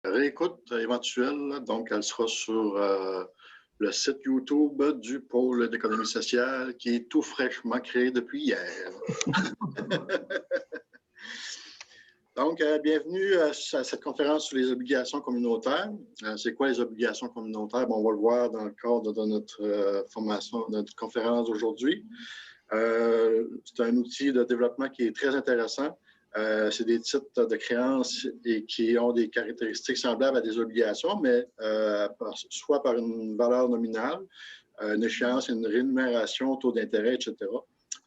réécoute éventuelle, donc elle sera sur le site YouTube du pôle d'économie sociale qui est tout fraîchement créé depuis hier. Donc, bienvenue à cette conférence sur les obligations communautaires. C'est quoi les obligations communautaires? Bon, on va le voir dans le cadre de notre formation, de notre conférence d'aujourd'hui. C'est un outil de développement qui est très intéressant. C'est des titres de créances et qui ont des caractéristiques semblables à des obligations, mais soit par une valeur nominale, une échéance, une rémunération, taux d'intérêt, etc.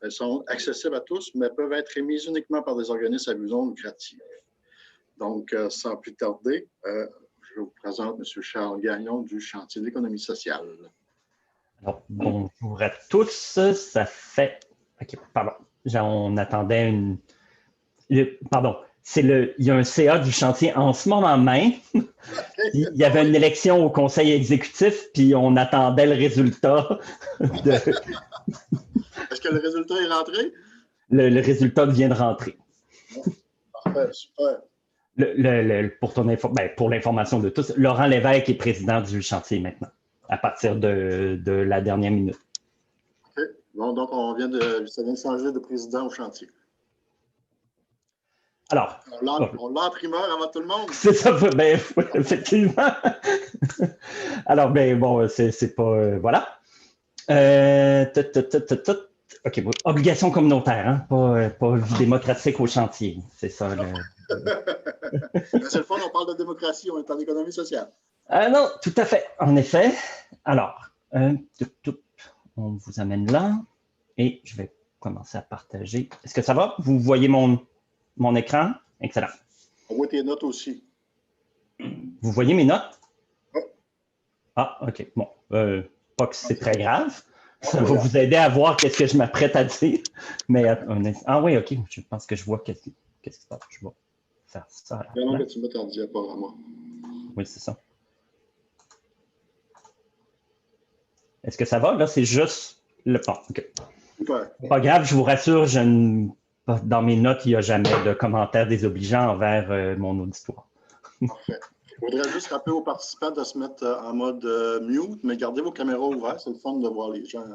Elles sont accessibles à tous, mais peuvent être émises uniquement par des organismes à but non lucratif. Donc, sans plus tarder, je vous présente M. Charles Gagnon du Chantier de l'économie sociale. Alors, bonjour à tous. Ça fait... OK, pardon. On attendait une... Pardon. Il y a un CA du chantier en ce moment même. Il y avait une élection au conseil exécutif, puis on attendait le résultat. Est-ce que le résultat est rentré? Le résultat vient de rentrer. Parfait, super. Pour l'information de tous, Laurent Lévesque est président du chantier maintenant, à partir de la dernière minute. OK. Bon, donc, ça vient de changer de président au chantier. Alors, on l'a en primeur avant tout le monde. C'est ça, effectivement. Alors, c'est pas... voilà. OK, obligation communautaire, hein? Pas vie démocratique au chantier. C'est ça. C'est le fun, on parle de démocratie, on est en économie sociale. Non, tout à fait. En effet. Alors, on vous amène là et je vais commencer à partager. Est-ce que ça va? Vous voyez mon écran? Excellent. On voit tes notes aussi. Vous voyez mes notes? Oui. Ah, OK. Bon, pas que c'est très grave. Ça va vous aider à voir qu'est-ce que je m'apprête à dire. Mais, oui, OK. Je pense que je vois qu'est-ce qui se passe. Je vais faire ça. Non, que tu mets ton diaporama. Oui, c'est ça. Est-ce que ça va? Là, c'est juste le plan. OK. Super. Pas grave, je vous rassure, dans mes notes, il n'y a jamais de commentaires désobligeants envers mon auditoire. Parfait. Je voudrais juste rappeler aux participants de se mettre en mode mute, mais gardez vos caméras ouvertes, c'est le fun de voir les gens.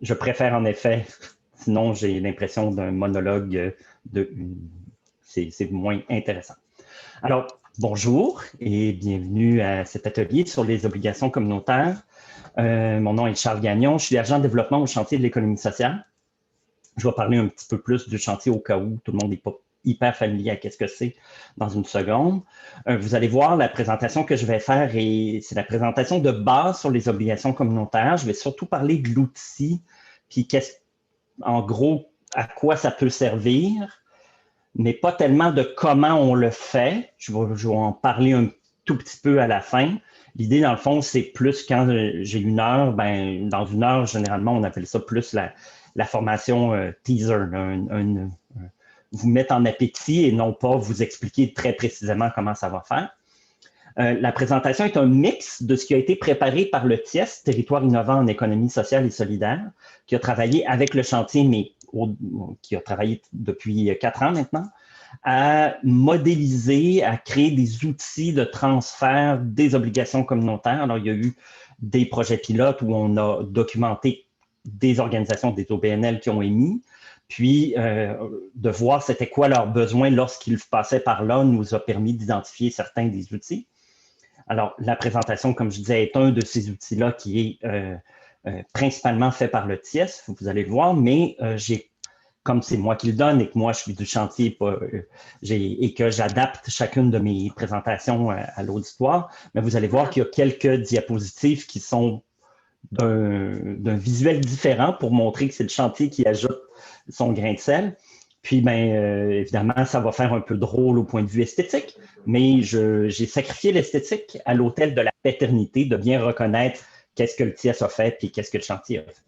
Je préfère en effet, sinon j'ai l'impression d'un monologue, c'est moins intéressant. Alors, bonjour et bienvenue à cet atelier sur les obligations communautaires. Mon nom est Charles Gagnon, je suis agent de développement au chantier de l'économie sociale. Je vais parler un petit peu plus du chantier au cas où tout le monde n'est pas hyper familier à ce que c'est dans une seconde. Vous allez voir la présentation que je vais faire et c'est la présentation de base sur les obligations communautaires. Je vais surtout parler de l'outil, puis en gros, à quoi ça peut servir, mais pas tellement de comment on le fait. Je vais en parler un tout petit peu à la fin. L'idée, dans le fond, c'est plus quand j'ai une heure, dans une heure, généralement, on appelle ça plus la formation teaser, vous mettre en appétit et non pas vous expliquer très précisément comment ça va faire. La présentation est un mix de ce qui a été préparé par le TIES, Territoire innovant en économie sociale et solidaire, qui a travaillé avec le chantier, mais qui a travaillé depuis 4 ans maintenant, à modéliser, à créer des outils de transfert des obligations communautaires. Alors, il y a eu des projets pilotes où on a documenté des organisations, des OBNL qui ont émis, puis de voir c'était quoi leurs besoins lorsqu'ils passaient par là nous a permis d'identifier certains des outils. Alors, la présentation, comme je disais, est un de ces outils-là qui est principalement fait par le TIES, vous allez le voir, mais comme c'est moi qui le donne et que moi je suis du chantier et que j'adapte chacune de mes présentations à l'auditoire, mais vous allez voir qu'il y a quelques diapositives qui sont d'un visuel différent pour montrer que c'est le chantier qui ajoute son grain de sel. Puis, évidemment, ça va faire un peu drôle au point de vue esthétique, mais j'ai sacrifié l'esthétique à l'autel de la paternité, de bien reconnaître qu'est-ce que le TIES a fait et qu'est-ce que le chantier a fait.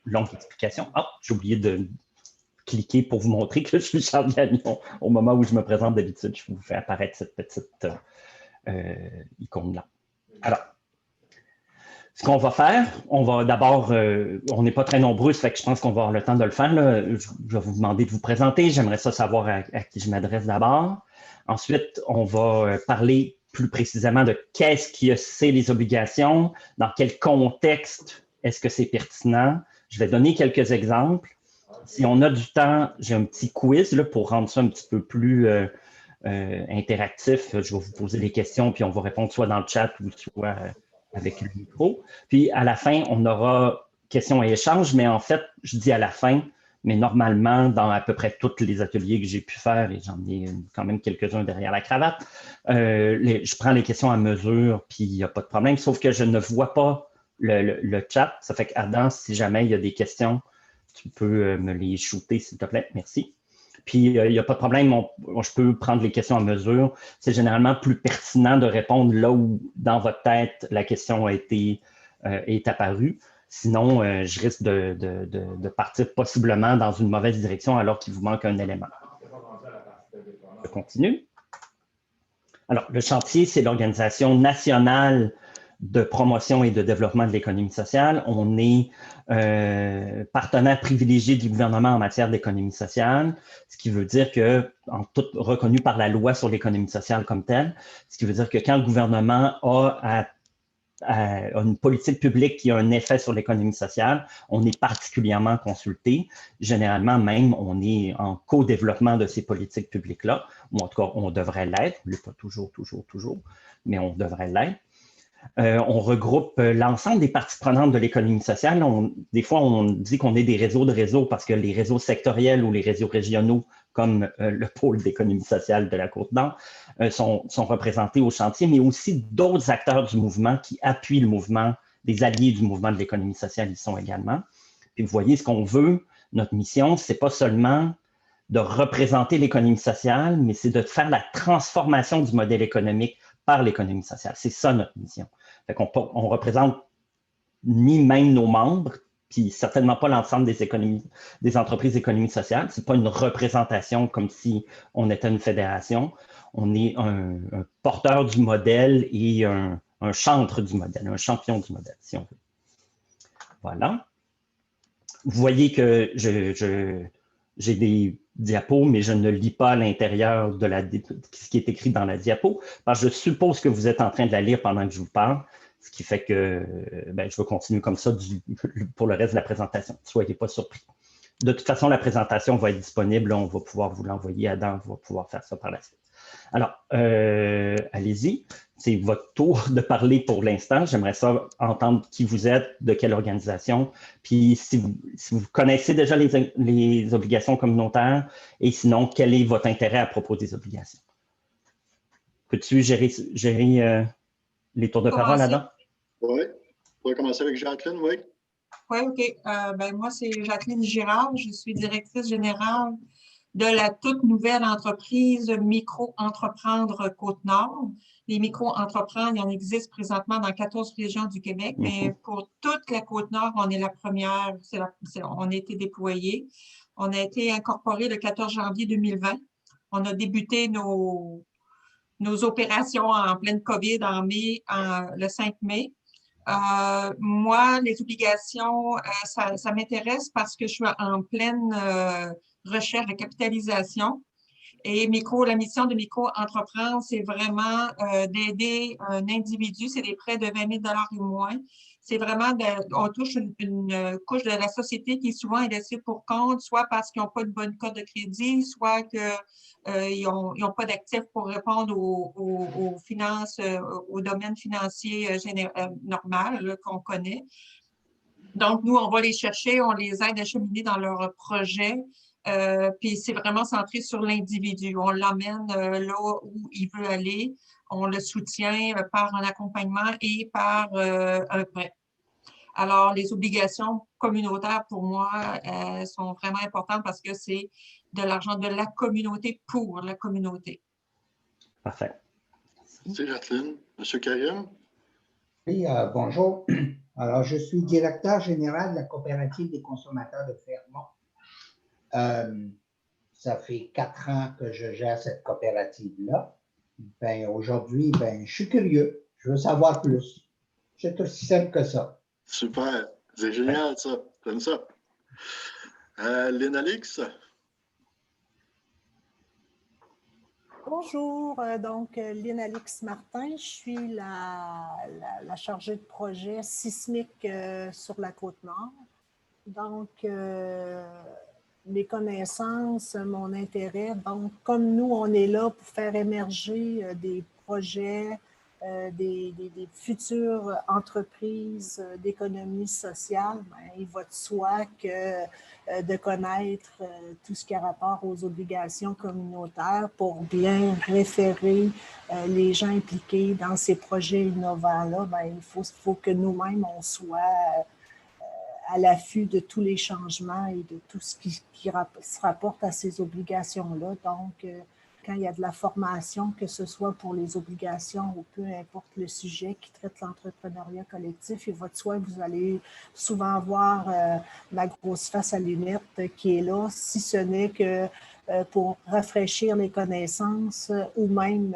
Longue explication. Ah, j'ai oublié de cliquer pour vous montrer que je suis Charles Gagnon. Au moment où je me présente d'habitude, je vous fais apparaître cette petite icône-là. Alors, ce qu'on va faire, on va d'abord, on n'est pas très nombreux, ça fait que je pense qu'on va avoir le temps de le faire. Là. Je vais vous demander de vous présenter. J'aimerais ça savoir à qui je m'adresse d'abord. Ensuite, on va parler plus précisément de qu'est-ce que c'est les obligations, dans quel contexte est-ce que c'est pertinent. Je vais donner quelques exemples. Si on a du temps, j'ai un petit quiz là, pour rendre ça un petit peu plus interactif. Je vais vous poser des questions, puis on va répondre soit dans le chat ou soit avec le micro. Puis à la fin, on aura questions et échanges, mais en fait, je dis à la fin, mais normalement, dans à peu près tous les ateliers que j'ai pu faire, et j'en ai quand même quelques-uns derrière la cravate, je prends les questions à mesure, puis il n'y a pas de problème, sauf que je ne vois pas le chat. Ça fait qu'Adam, si jamais il y a des questions, tu peux me les shooter, s'il te plaît. Merci. Puis, il n'y a pas de problème, je peux prendre les questions à mesure. C'est généralement plus pertinent de répondre là où, dans votre tête, la question est apparue. Sinon, je risque de partir possiblement dans une mauvaise direction alors qu'il vous manque un élément. Je continue. Alors, le chantier, c'est l'Organisation nationale de promotion et de développement de l'économie sociale. On est partenaire privilégié du gouvernement en matière d'économie sociale, ce qui veut dire que, en tout reconnu par la loi sur l'économie sociale comme telle, ce qui veut dire que quand le gouvernement a une politique publique qui a un effet sur l'économie sociale, on est particulièrement consulté. Généralement, même, on est en co-développement de ces politiques publiques-là, ou en tout cas, on devrait l'être, mais pas toujours, mais on devrait l'être. On regroupe l'ensemble des parties prenantes de l'économie sociale. Des fois, on dit qu'on est des réseaux parce que les réseaux sectoriels ou les réseaux régionaux, comme le pôle d'économie sociale de la Côte-Nord, sont représentés au chantier, mais aussi d'autres acteurs du mouvement qui appuient le mouvement, des alliés du mouvement de l'économie sociale, ils sont également. Puis vous voyez, ce qu'on veut, notre mission, c'est pas seulement de représenter l'économie sociale, mais c'est de faire la transformation du modèle économique par l'économie sociale. C'est ça notre mission. Fait qu'on on représente ni même nos membres, puis certainement pas l'ensemble des entreprises d'économie sociale. C'est pas une représentation comme si on était une fédération. On est un porteur du modèle et un chantre du modèle, un champion du modèle, si on veut. Voilà. Vous voyez que j'ai des diapos, mais je ne lis pas à l'intérieur de ce qui est écrit dans la diapo, parce que je suppose que vous êtes en train de la lire pendant que je vous parle, ce qui fait que je vais continuer comme ça pour le reste de la présentation. Ne soyez pas surpris. De toute façon, la présentation va être disponible. On va pouvoir vous l'envoyer. Adam va pouvoir faire ça par la suite. Alors, allez-y. C'est votre tour de parler pour l'instant. J'aimerais ça entendre qui vous êtes, de quelle organisation, puis si vous connaissez déjà les obligations communautaires, et sinon, quel est votre intérêt à propos des obligations? Peux-tu gérer les tours de parole, Adam? Oui. On pourrait commencer avec Jacqueline, oui. Oui, OK. Moi, c'est Jacqueline Girard. Je suis directrice générale de la toute nouvelle entreprise Micro-Entreprendre Côte-Nord. Les micro-entreprendre, il en existe présentement dans 14 régions du Québec, mais pour toute la Côte-Nord, on est la première, on a été déployés. On a été incorporé le 14 janvier 2020. On a débuté nos opérations en pleine COVID le 5 mai. Moi, les obligations, ça m'intéresse parce que je suis en pleine recherche de capitalisation. Et la mission de micro-entreprendre, c'est vraiment d'aider un individu, c'est des prêts de 20 000 et moins. C'est vraiment, on touche une couche de la société qui souvent est laissée pour compte, soit parce qu'ils n'ont pas de bonne cote de crédit, soit qu'ils n'ont pas d'actifs pour répondre aux finances, au domaine financier normal qu'on connaît. Donc, nous, on va les chercher, on les aide à cheminer dans leur projet. Puis c'est vraiment centré sur l'individu. On l'emmène là où il veut aller. On le soutient par un accompagnement et par un prêt. Alors, les obligations communautaires, pour moi, sont vraiment importantes parce que c'est de l'argent de la communauté pour la communauté. Parfait. Merci, Jacqueline. Monsieur Karim? Oui, bonjour. Alors, je suis directeur général de la coopérative des consommateurs de Fermont. Ça fait 4 ans que je gère cette coopérative-là. Aujourd'hui, je suis curieux. Je veux savoir plus. C'est aussi simple que ça. Super. C'est génial, ça. J'aime ça. Lynn Alix? Bonjour, Lynn Alix Martin, je suis la chargée de projet sismique sur la Côte-Nord. Donc, mes connaissances, mon intérêt, donc comme nous, on est là pour faire émerger des projets, des futures entreprises d'économie sociale, ben, il va de soi que de connaître tout ce qui a rapport aux obligations communautaires pour bien référer les gens impliqués dans ces projets innovants-là. Ben, il faut que nous-mêmes, on soit à l'affût de tous les changements et de tout ce qui se rapporte à ces obligations-là. Donc, quand il y a de la formation, que ce soit pour les obligations ou peu importe le sujet qui traite l'entrepreneuriat collectif, il va de soi que vous allez souvent voir la grosse face à lunettes qui est là, si ce n'est que pour rafraîchir les connaissances ou même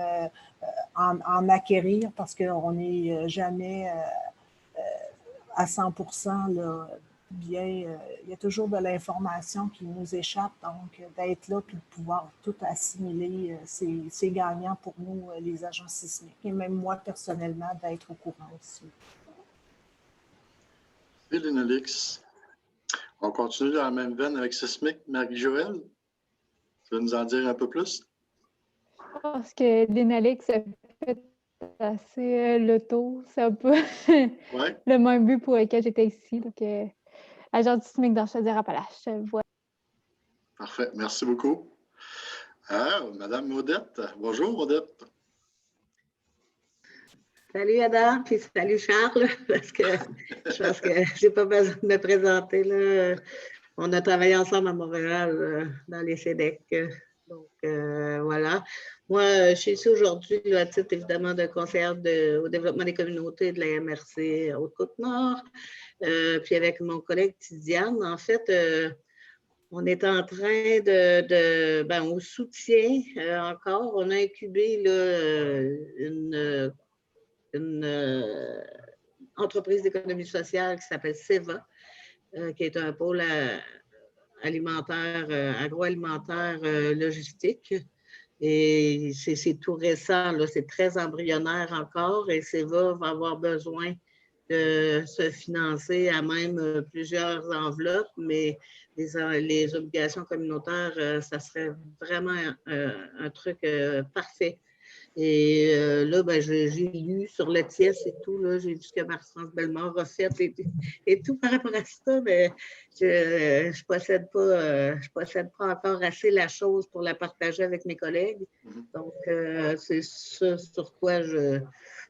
en acquérir, parce qu'on n'est jamais à 100% là, bien, il y a toujours de l'information qui nous échappe, donc d'être là puis de pouvoir tout assimiler, c'est gagnant pour nous, les agents sismiques, et même moi personnellement d'être au courant aussi. Merci, Lynn Alix. On continue dans la même veine avec Sismic. Marie-Joëlle, tu veux nous en dire un peu plus? Je pense que Lynn Alix a fait assez le tour. C'est un peu le même but pour lequel j'étais ici. Donc, agent sismique dans Chaudière-Appalaches. Voilà. Parfait. Merci beaucoup. Madame Odette. Bonjour, Odette. Salut Adam, puis salut Charles, parce que je pense que je n'ai pas besoin de me présenter. Là. On a travaillé ensemble à Montréal dans les CEDEC. Donc, voilà. Moi, je suis ici aujourd'hui à titre évidemment de conseillère au développement des communautés de la MRC Haute-Côte-Nord. Puis avec mon collègue Tidiane, en fait, on est en train au soutien encore, on a incubé là, une entreprise d'économie sociale qui s'appelle SEVA, qui est un pôle alimentaire, agroalimentaire logistique. Et c'est tout récent, c'est très embryonnaire encore, et SEVA va avoir besoin de se financer à même plusieurs enveloppes, mais les obligations communautaires, ça serait vraiment un truc parfait. Et là, j'ai lu sur le TIES et tout, j'ai vu ce que Marie-France Bellemare a fait et tout par rapport à ça, mais je ne possède pas encore assez la chose pour la partager avec mes collègues. Donc, c'est ça sur quoi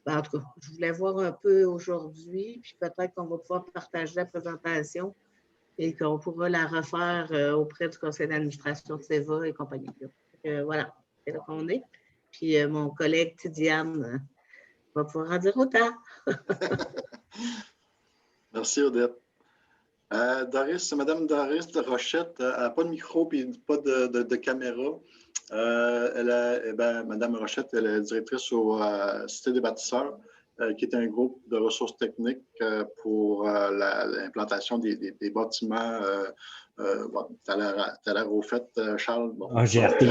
en tout cas, je voulais voir un peu aujourd'hui, puis peut-être qu'on va pouvoir partager la présentation et qu'on pourra la refaire auprès du conseil d'administration de SEVA et compagnie. Donc, voilà, c'est là qu'on est. Puis mon collègue Tidiane va pouvoir en dire autant. Merci, Odette. Doris, Madame Doris de Rochette, elle n'a pas de micro et pas de caméra. Madame Rochette, elle est directrice au Cité des bâtisseurs, qui est un groupe de ressources techniques pour l'implantation des bâtiments. Tu as l'air au fait, Charles. Bon. En GRT.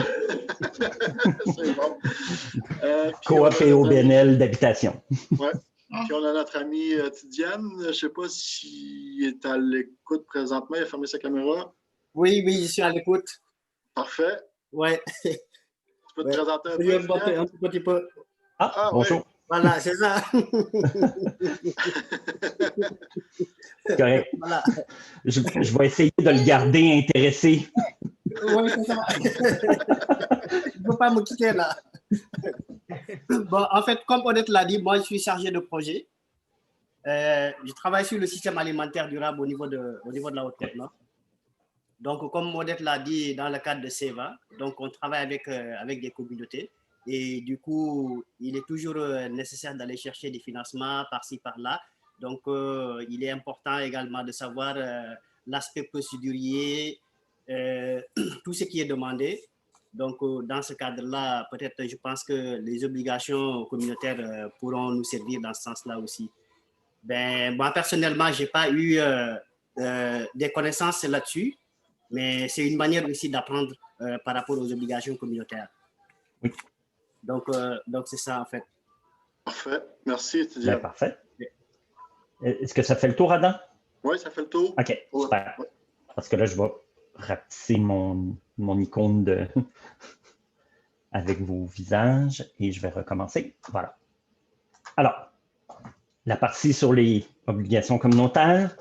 C'est bon. Coop et OBNL d'habitation. Oui. Puis on a notre ami Tidiane. Je ne sais pas s'il est à l'écoute présentement. Il a fermé sa caméra. Oui, je suis à l'écoute. Parfait. Oui. Tu peux te présenter un peu? Un petit peu. Bonjour. Ouais. Voilà, c'est ça. C'est correct. Voilà. Je vais essayer de le garder intéressé. Oui, c'est ça. Je ne peux pas me quitter là. Bon, en fait, comme Odette l'a dit, moi, je suis chargé de projet. Je travaille sur le système alimentaire durable au niveau de la Haute-Côte-Nord. Donc, comme Odette l'a dit, dans le cadre de SEVA, donc on travaille avec des communautés. Et du coup, il est toujours nécessaire d'aller chercher des financements par-ci, par-là. Donc, il est important également de savoir l'aspect procédurier, tout ce qui est demandé. Donc, dans ce cadre-là, peut-être, je pense que les obligations communautaires pourront nous servir dans ce sens-là aussi. Ben, moi, personnellement, je n'ai pas eu des connaissances là-dessus, mais c'est une manière aussi d'apprendre par rapport aux obligations communautaires. Oui. Donc c'est ça, en fait. Parfait. Merci, étudiant. Ben, parfait. Est-ce que ça fait le tour, Adam? Oui, ça fait le tour. OK, super. Ouais. Parce que là, je vais rapetisser mon icône avec vos visages et je vais recommencer. Voilà. Alors, la partie sur les obligations communautaires.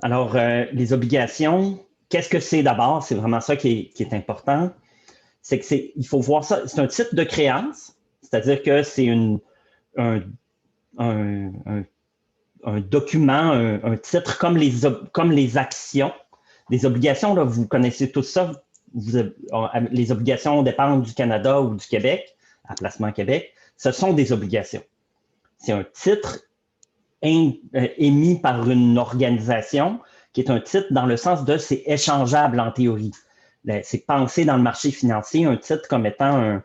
Alors, les obligations, qu'est-ce que c'est d'abord? C'est vraiment ça qui est important. C'est il faut voir ça, c'est un titre de créance, c'est-à-dire que c'est un document, un titre comme les actions. Les obligations, là, vous connaissez tout ça. Les obligations dépendent du Canada ou du Québec, à Placement Québec. Ce sont des obligations. C'est un titre émis par une organisation qui est un titre dans le sens de c'est échangeable en théorie. C'est pensé dans le marché financier, un titre comme étant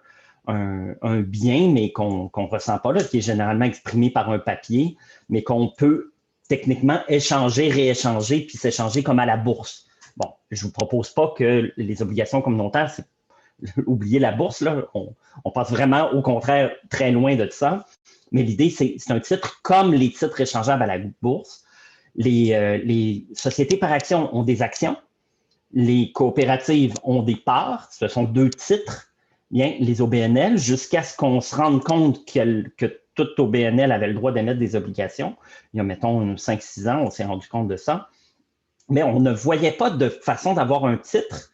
un bien, mais qu'on ne ressent pas, là, qui est généralement exprimé par un papier, mais qu'on peut techniquement échanger, rééchanger, puis s'échanger comme à la bourse. Bon, je ne vous propose pas que les obligations communautaires, c'est oublier la bourse, là, on passe vraiment au contraire très loin de ça. Mais l'idée, c'est un titre comme les titres échangeables à la bourse. Les sociétés par action ont des actions. Les coopératives ont des parts. Ce sont deux titres. Bien, les OBNL, jusqu'à ce qu'on se rende compte que toute OBNL avait le droit d'émettre des obligations. Il y a, mettons, 5-6 ans, on s'est rendu compte de ça. Mais on ne voyait pas de façon d'avoir un titre.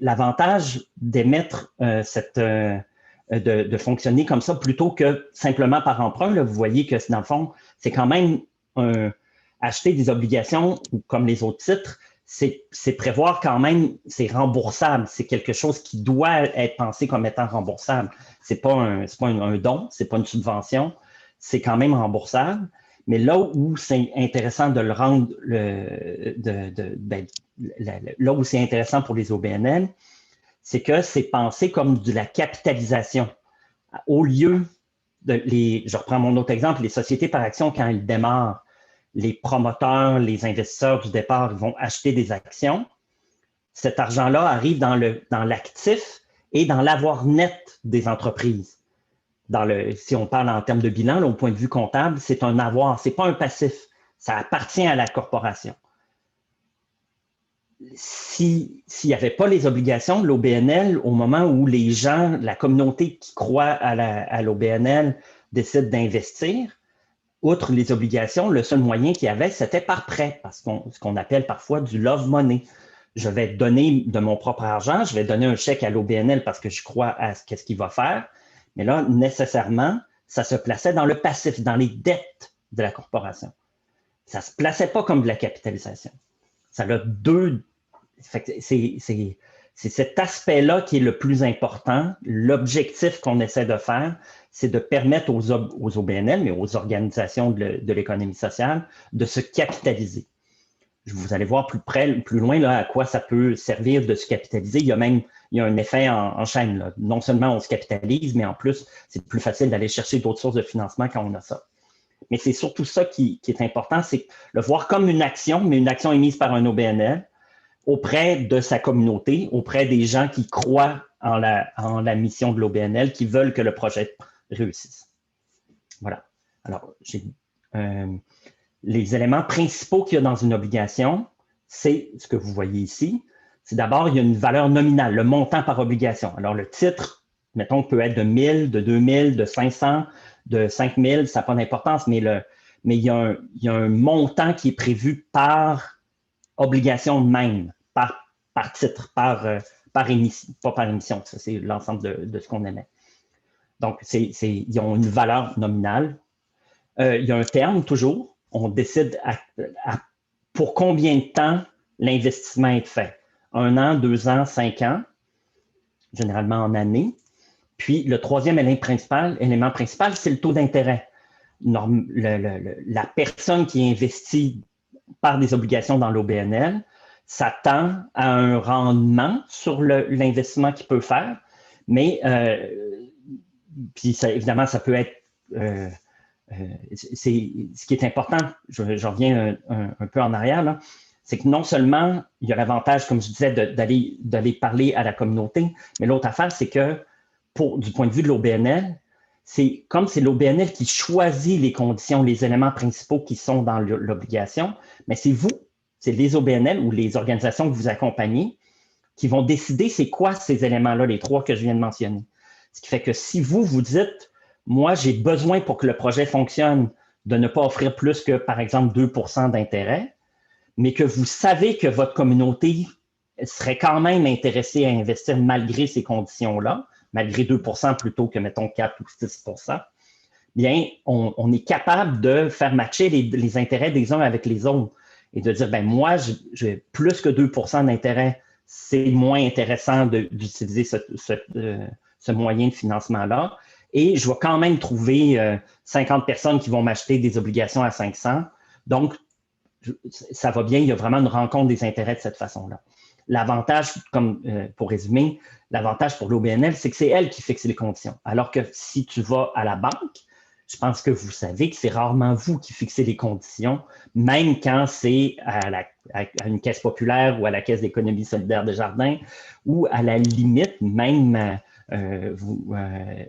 L'avantage d'émettre de fonctionner comme ça plutôt que simplement par emprunt, là, vous voyez que dans le fond, c'est quand même acheter des obligations comme les autres titres, c'est prévoir quand même, c'est remboursable. C'est quelque chose qui doit être pensé comme étant remboursable. C'est pas un don, c'est pas une subvention, c'est quand même remboursable. Mais là où c'est intéressant de le rendre, là où c'est intéressant pour les OBNL, c'est que c'est pensé comme de la capitalisation. Au lieu je reprends mon autre exemple, les sociétés par action, quand elles démarrent, les promoteurs, les investisseurs du départ, ils vont acheter des actions. Cet argent-là arrive dans l'actif et dans l'avoir net des entreprises. Si on parle en termes de bilan, là, au point de vue comptable, c'est un avoir, ce n'est pas un passif. Ça appartient à la corporation. S'il n'y avait pas les obligations de l'OBNL, au moment où les gens, la communauté qui croit à l'OBNL décide d'investir, outre les obligations, le seul moyen qu'il y avait, c'était par prêt, ce qu'on appelle parfois du love money. Je vais donner de mon propre argent, je vais donner un chèque à l'OBNL parce que je crois à ce qu'il va faire, mais là, nécessairement, ça se plaçait dans le passif, dans les dettes de la corporation. Ça ne se plaçait pas comme de la capitalisation. Ça a deux. C'est cet aspect-là qui est le plus important. L'objectif qu'on essaie de faire, c'est de permettre aux OBNL, mais aux organisations de l'économie sociale, de se capitaliser. Vous allez voir plus loin là, à quoi ça peut servir de se capitaliser. Il y a un effet en chaîne. Là. Non seulement on se capitalise, mais en plus, c'est plus facile d'aller chercher d'autres sources de financement quand on a ça. Mais c'est surtout ça qui est important, c'est le voir comme une action, mais une action émise par un OBNL auprès de sa communauté, auprès des gens qui croient en la mission de l'OBNL, qui veulent que le projet réussisse. Voilà. Alors, les éléments principaux qu'il y a dans une obligation, c'est ce que vous voyez ici. C'est d'abord, il y a une valeur nominale, le montant par obligation. Alors, le titre, mettons, peut être de 1000, de 2000, de 500, de 5000, ça n'a pas d'importance, mais il y a un montant qui est prévu par obligation même, par titre, par émission, pas par émission, ça c'est l'ensemble de ce qu'on émet. Donc, ils ont une valeur nominale. Il y a un terme toujours. On décide pour combien de temps l'investissement est fait. 1 an, 2 ans, 5 ans, généralement en année. Puis, le troisième élément principal, c'est le taux d'intérêt. La personne qui investit par des obligations dans l'OBNL s'attend à un rendement sur l'investissement qu'il peut faire, mais puis évidemment, ça peut être... ce qui est important, je reviens un peu en arrière, là, c'est que non seulement il y a l'avantage, comme je disais, d'aller parler à la communauté, mais l'autre affaire, c'est que du point de vue de l'OBNL, c'est comme c'est l'OBNL qui choisit les conditions, les éléments principaux qui sont dans l'obligation, mais c'est vous, c'est les OBNL ou les organisations que vous accompagnez qui vont décider c'est quoi ces éléments-là, les 3 que je viens de mentionner. Ce qui fait que si vous dites, moi, j'ai besoin pour que le projet fonctionne de ne pas offrir plus que, par exemple, 2 % d'intérêt, mais que vous savez que votre communauté serait quand même intéressée à investir malgré ces conditions-là, malgré 2 % plutôt que, mettons, 4 ou 6 %, bien, on est capable de faire matcher les intérêts des uns avec les autres et de dire, ben moi, j'ai plus que 2 % d'intérêt, c'est moins intéressant d'utiliser ce moyen de financement-là. Et je vais quand même trouver 50 personnes qui vont m'acheter des obligations à 500. Donc, ça va bien, il y a vraiment une rencontre des intérêts de cette façon-là. L'avantage, comme pour résumer, l'avantage pour l'OBNL, c'est que c'est elle qui fixe les conditions. Alors que si tu vas à la banque, je pense que vous savez que c'est rarement vous qui fixez les conditions, même quand c'est à une caisse populaire ou à la Caisse d'économie solidaire de Jardin, ou à la limite, même,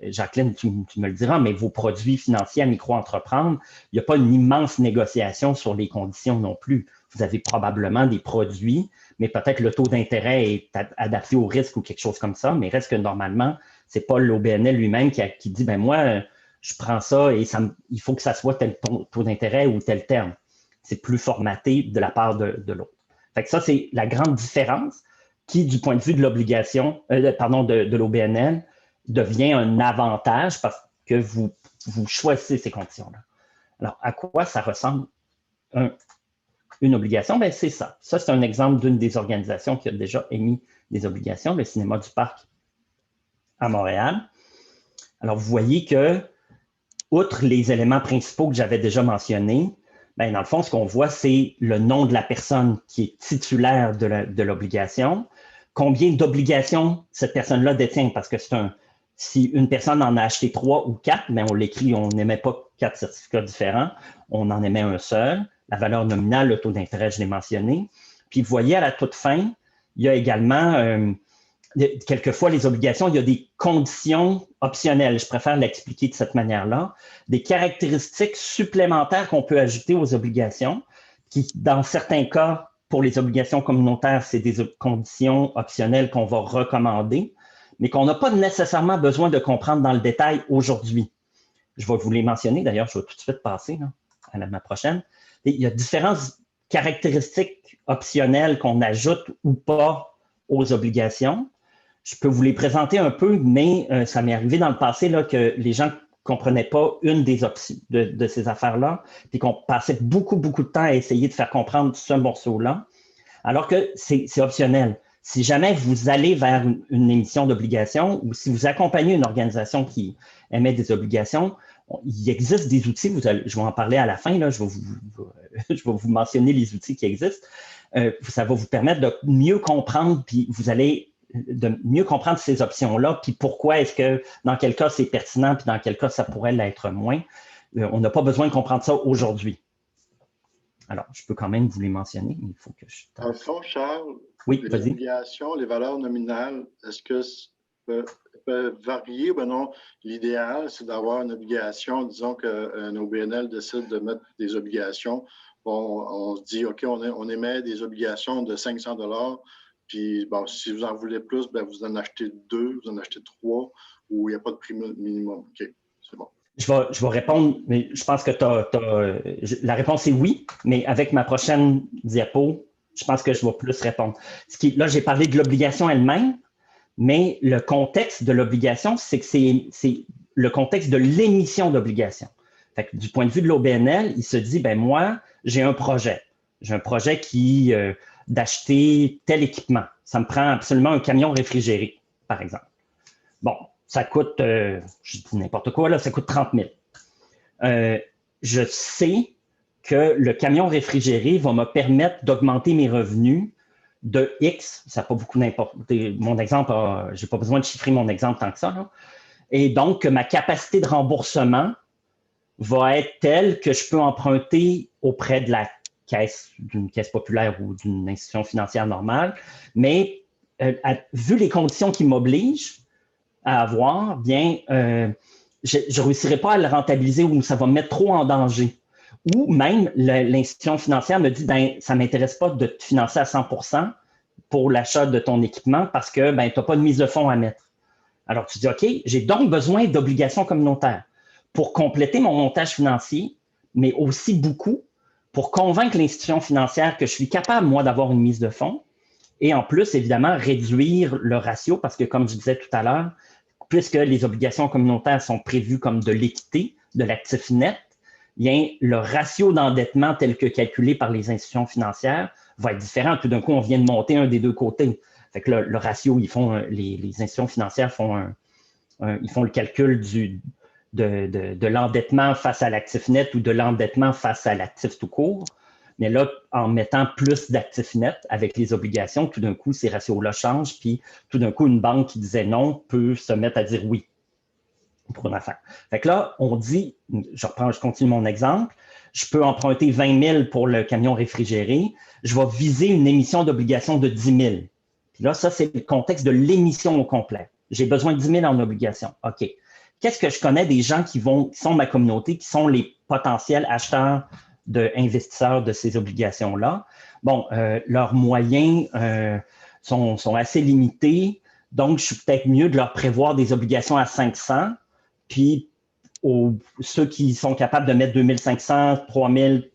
Jacqueline, tu me le diras, mais vos produits financiers à micro-entreprendre, il n'y a pas une immense négociation sur les conditions non plus. Vous avez probablement des produits, mais peut-être le taux d'intérêt est adapté au risque ou quelque chose comme ça, mais reste que normalement, ce n'est pas l'OBNL lui-même qui dit, ben moi, je prends ça et il faut que ça soit tel taux d'intérêt ou tel terme. C'est plus formaté de la part de l'autre. Fait que ça, c'est la grande différence qui, du point de vue de l'obligation, de l'OBNL, devient un avantage parce que vous choisissez ces conditions-là. Alors, à quoi ça ressemble une obligation? Bien, c'est ça. Ça, c'est un exemple d'une des organisations qui a déjà émis des obligations, le Cinéma du Parc à Montréal. Alors, vous voyez que, outre les éléments principaux que j'avais déjà mentionnés, bien, dans le fond, ce qu'on voit, c'est le nom de la personne qui est titulaire de l'obligation, combien d'obligations cette personne-là détient, parce que si une personne en a acheté 3 ou 4, bien, on l'écrit, on n'émet pas 4 certificats différents, on en émet un seul, la valeur nominale, le taux d'intérêt, je l'ai mentionné. Puis, vous voyez, à la toute fin, il y a également, quelquefois, les obligations, il y a des conditions optionnelles, je préfère l'expliquer de cette manière-là, des caractéristiques supplémentaires qu'on peut ajouter aux obligations, qui, dans certains cas, pour les obligations communautaires, c'est des conditions optionnelles qu'on va recommander, mais qu'on n'a pas nécessairement besoin de comprendre dans le détail aujourd'hui. Je vais vous les mentionner, d'ailleurs, je vais tout de suite passer là, à ma prochaine. Et il y a différentes caractéristiques optionnelles qu'on ajoute ou pas aux obligations. Je peux vous les présenter un peu, mais ça m'est arrivé dans le passé là, que les gens ne comprenaient pas une des options de ces affaires-là, puis qu'on passait beaucoup de temps à essayer de faire comprendre ce morceau-là, alors que c'est optionnel. Si jamais vous allez vers une émission d'obligations ou si vous accompagnez une organisation qui émet des obligations, il existe des outils, je vais en parler à la fin, là, je vais vous mentionner les outils qui existent. Ça va vous permettre de mieux comprendre, puis vous allez de mieux comprendre ces options-là, puis pourquoi est-ce que dans quel cas c'est pertinent, puis dans quel cas ça pourrait l'être moins. On n'a pas besoin de comprendre ça aujourd'hui. Alors, je peux quand même vous les mentionner, mais il faut que je... En fond, Charles, oui, les obligations, les valeurs nominales, est-ce que peuvent varier ou non? L'idéal, c'est d'avoir une obligation, disons qu'un OBNL décide de mettre des obligations. Bon, on se dit, OK, on émet des obligations de 500 $, puis bon, si vous en voulez plus, bien, vous en achetez 2, vous en achetez 3, ou il n'y a pas de prix minimum. OK, c'est bon. Je vais répondre, mais je pense que la réponse est oui, mais avec ma prochaine diapo, je pense que je vais plus répondre. Là, j'ai parlé de l'obligation elle-même, mais le contexte de l'obligation, c'est que c'est le contexte de l'émission d'obligation. Du point de vue de l'OBNL, il se dit, ben moi, j'ai un projet. J'ai un projet qui d'acheter tel équipement. Ça me prend absolument un camion réfrigéré, par exemple. Bon, ça coûte, je dis n'importe quoi, là, ça coûte 30 000. Je sais que le camion réfrigéré va me permettre d'augmenter mes revenus de X, ça n'a pas beaucoup d'importance. Mon exemple, je n'ai pas besoin de chiffrer mon exemple tant que ça, là. Et donc, ma capacité de remboursement va être telle que je peux emprunter auprès de la caisse, d'une caisse populaire ou d'une institution financière normale. Mais vu les conditions qui m'obligent, à avoir, bien, je ne réussirai pas à le rentabiliser ou ça va me mettre trop en danger. Ou même, l'institution financière me dit, ben, ça ne m'intéresse pas de te financer à 100% pour l'achat de ton équipement parce que ben, tu n'as pas de mise de fonds à mettre. Alors, tu dis, OK, j'ai donc besoin d'obligations communautaires pour compléter mon montage financier, mais aussi beaucoup pour convaincre l'institution financière que je suis capable, moi, d'avoir une mise de fonds et en plus, évidemment, réduire le ratio parce que, comme je disais tout à l'heure, puisque les obligations communautaires sont prévues comme de l'équité, de l'actif net, bien, le ratio d'endettement tel que calculé par les institutions financières va être différent. Tout d'un coup, on vient de monter un des deux côtés. Fait que le ratio, les institutions financières ils font le calcul de l'endettement face à l'actif net ou de l'endettement face à l'actif tout court. Mais là, en mettant plus d'actifs nets avec les obligations, tout d'un coup, ces ratios-là changent. Puis tout d'un coup, une banque qui disait non peut se mettre à dire oui pour une affaire. Fait que là, on dit, je continue mon exemple, je peux emprunter 20 000 pour le camion réfrigéré, je vais viser une émission d'obligation de 10 000. Puis là, ça, c'est le contexte de l'émission au complet. J'ai besoin de 10 000 en obligation. OK. Qu'est-ce que je connais des gens qui sont ma communauté, qui sont les potentiels acheteurs investisseurs de ces obligations-là? Bon, leurs moyens sont assez limités, donc je suis peut-être mieux de leur prévoir des obligations à 500, puis ceux qui sont capables de mettre 2500, 3000,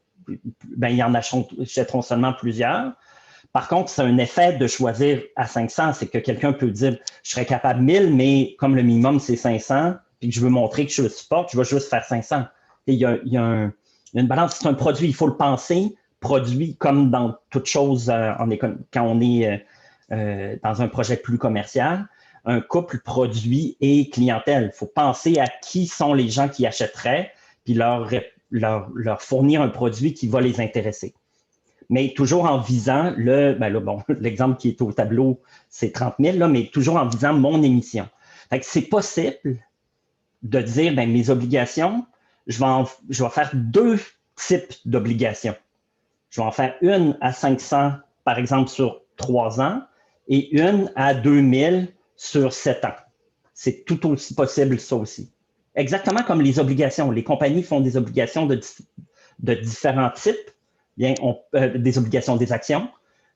ben, ils en achèteront seulement plusieurs. Par contre, c'est un effet de choisir à 500, c'est que quelqu'un peut dire, je serais capable 1000, mais comme le minimum, c'est 500, puis que je veux montrer que je supporte, je vais juste faire 500. Et il y a une balance, c'est un produit, il faut le penser, produit comme dans toute chose quand on est dans un projet plus commercial, un couple produit et clientèle. Il faut penser à qui sont les gens qui achèteraient, puis leur fournir un produit qui va les intéresser. Mais toujours en visant l'exemple qui est au tableau, c'est 30 000, là, mais toujours en visant mon émission. Fait que c'est possible de dire, ben, mes obligations, je vais faire deux types d'obligations. Je vais en faire une à 500, par exemple, sur 3 ans, et une à 2000 sur 7 ans. C'est tout aussi possible, ça aussi. Exactement comme les obligations. Les compagnies font des obligations de différents types. Bien, des obligations des actions,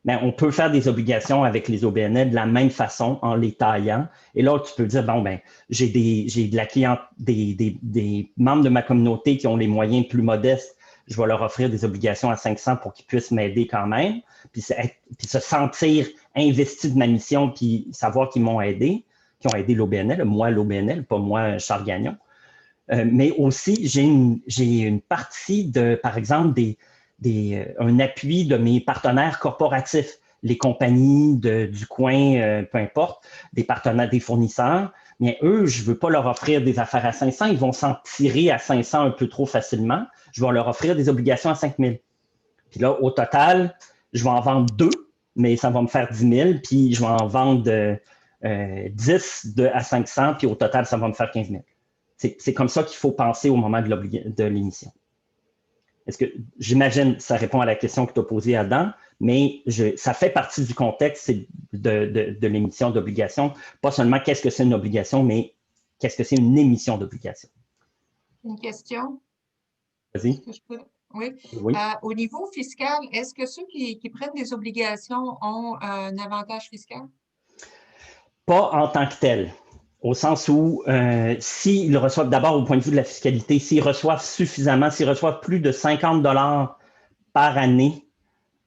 mais on peut faire des obligations avec les OBNL de la même façon en les taillant. Et là, tu peux dire, bon, ben, j'ai de la cliente, des membres de ma communauté qui ont les moyens plus modestes, je vais leur offrir des obligations à 500 pour qu'ils puissent m'aider quand même, puis se sentir investis de ma mission, puis savoir qu'ils m'ont aidé, qui ont aidé l'OBNL, moi l'OBNL, pas moi Charles Gagnon. Mais aussi, j'ai une partie par exemple, un appui de mes partenaires corporatifs, les compagnies du coin, peu importe, des partenaires, des fournisseurs. Mais eux, je ne veux pas leur offrir des affaires à 500, ils vont s'en tirer à 500 un peu trop facilement. Je vais leur offrir des obligations à 5 000. Puis là, au total, je vais en vendre 2, mais ça va me faire 10 000, puis je vais en vendre 10 à 500, puis au total, ça va me faire 15 000. C'est comme ça qu'il faut penser au moment de l'émission. Est-ce que, j'imagine, ça répond à la question que tu as posée, Adam, mais ça fait partie du contexte de l'émission d'obligation. Pas seulement qu'est-ce que c'est une obligation, mais qu'est-ce que c'est une émission d'obligation. Une question? Vas-y. Oui. Oui. Au niveau fiscal, est-ce que ceux qui prennent des obligations ont un avantage fiscal? Pas en tant que tel. Au sens où, s'ils reçoivent, d'abord au point de vue de la fiscalité, s'ils reçoivent suffisamment, s'ils reçoivent plus de 50 $ par année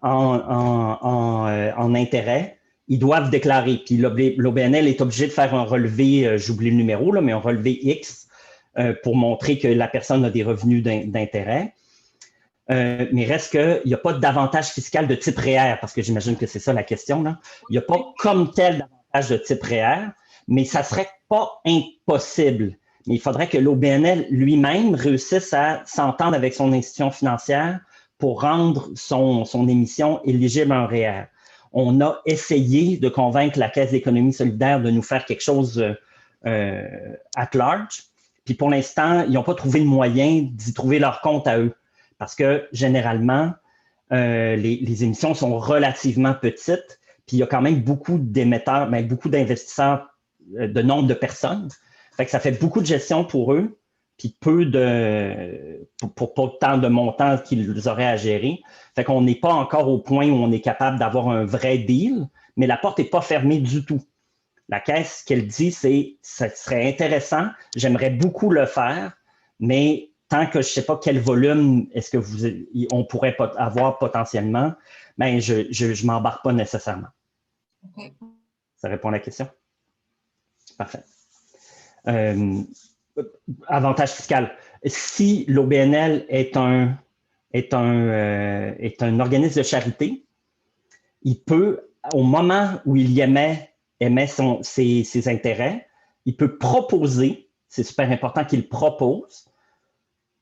en intérêt, ils doivent déclarer. Puis l'OBNL est obligé de faire un relevé, j'oublie le numéro, là, mais un relevé X pour montrer que la personne a des revenus d'intérêt. Mais reste qu'il n'y a pas d'avantage fiscal de type REER, parce que j'imagine que c'est ça la question, là. Il n'y a pas comme tel d'avantage de type REER, mais ça ne serait pas impossible. Mais il faudrait que l'OBNL lui-même réussisse à s'entendre avec son institution financière pour rendre son émission éligible à un REER. On a essayé de convaincre la Caisse d'économie solidaire de nous faire quelque chose at large. Puis pour l'instant, ils n'ont pas trouvé le moyen d'y trouver leur compte à eux. Parce que généralement, les émissions sont relativement petites. Puis il y a quand même beaucoup d'émetteurs, beaucoup d'investisseurs de nombre de personnes. Fait que ça fait beaucoup de gestion pour eux, puis peu pour pas tant de montants qu'ils auraient à gérer. Fait qu'on n'est pas encore au point où on est capable d'avoir un vrai deal, mais la porte n'est pas fermée du tout. La caisse, ce qu'elle dit, c'est « ça serait intéressant, j'aimerais beaucoup le faire, mais tant que je ne sais pas quel volume est-ce que on pourrait avoir potentiellement, ben je ne m'embarque pas nécessairement. » Okay. Ça répond à la question? Parfait. Avantage fiscal. Si l'OBNL est un organisme de charité, il peut, au moment où il émet ses intérêts, il peut proposer, c'est super important qu'il propose,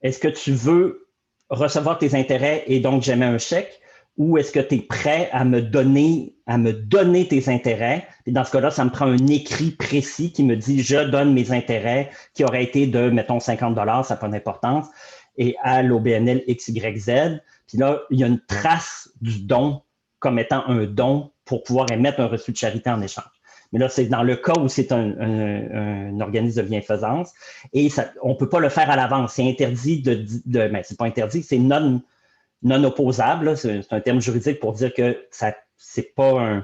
est-ce que tu veux recevoir tes intérêts et donc j'émets un chèque, ou est-ce que tu es prêt à me donner tes intérêts? Et dans ce cas-là, ça me prend un écrit précis qui me dit « je donne mes intérêts » qui aurait été de, mettons, 50 $, ça n'a pas d'importance, et à l'OBNL XYZ. Puis là, il y a une trace du don comme étant un don pour pouvoir émettre un reçu de charité en échange. Mais là, c'est dans le cas où c'est un organisme de bienfaisance et ça, on ne peut pas le faire à l'avance. C'est interdit mais c'est pas interdit, c'est non opposable. C'est un terme juridique pour dire que c'est pas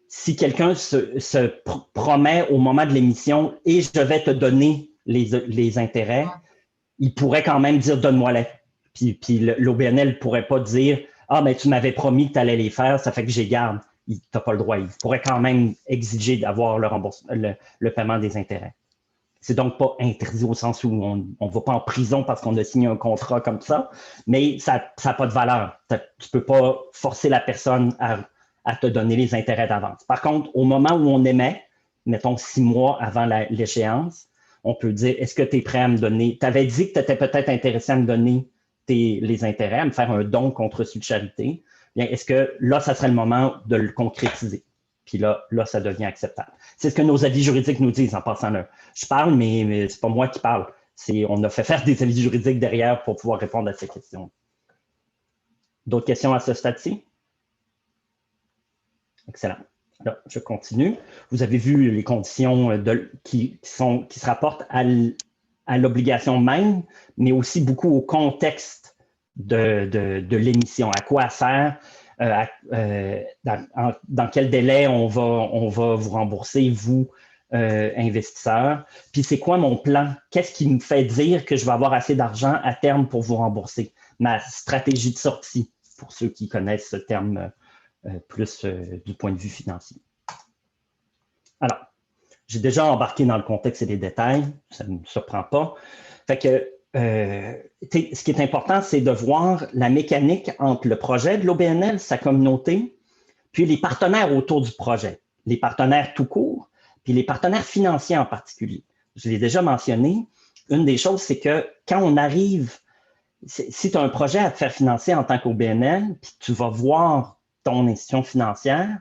si quelqu'un se promet au moment de l'émission et je vais te donner les intérêts, il pourrait quand même dire donne-moi-les. Puis l'OBNL ne pourrait pas dire ah, mais tu m'avais promis que tu allais les faire, ça fait que j'y garde. Tu n'as pas le droit. Il pourrait quand même exiger d'avoir le paiement des intérêts. C'est donc pas interdit au sens où on ne va pas en prison parce qu'on a signé un contrat comme ça, mais ça n'a pas de valeur. Tu ne peux pas forcer la personne à te donner les intérêts d'avance. Par contre, au moment où on émet, mettons 6 mois avant l'échéance, on peut dire, est-ce que tu es prêt à me donner, tu avais dit que tu étais peut-être intéressé à me donner les intérêts, à me faire un don contre reçu de charité. Bien, est-ce que là, ça serait le moment de le concrétiser? Puis là, ça devient acceptable. C'est ce que nos avis juridiques nous disent en passant là. Je parle, mais ce n'est pas moi qui parle. On a fait faire des avis juridiques derrière pour pouvoir répondre à ces questions. D'autres questions à ce stade-ci? Excellent. Alors, je continue. Vous avez vu les conditions qui se rapportent à l'obligation même, mais aussi beaucoup au contexte de l'émission. À quoi ça sert? Dans quel délai on va vous rembourser, vous, investisseurs? Puis c'est quoi mon plan? Qu'est-ce qui me fait dire que je vais avoir assez d'argent à terme pour vous rembourser? Ma stratégie de sortie, pour ceux qui connaissent ce terme plus du point de vue financier. Alors, j'ai déjà embarqué dans le contexte et les détails, ça ne me surprend pas. Fait que ce qui est important, c'est de voir la mécanique entre le projet de l'OBNL, sa communauté, puis les partenaires autour du projet, les partenaires tout court, puis les partenaires financiers en particulier. Je l'ai déjà mentionné, une des choses, c'est que quand on arrive, si tu as un projet à te faire financer en tant qu'OBNL, puis tu vas voir ton institution financière,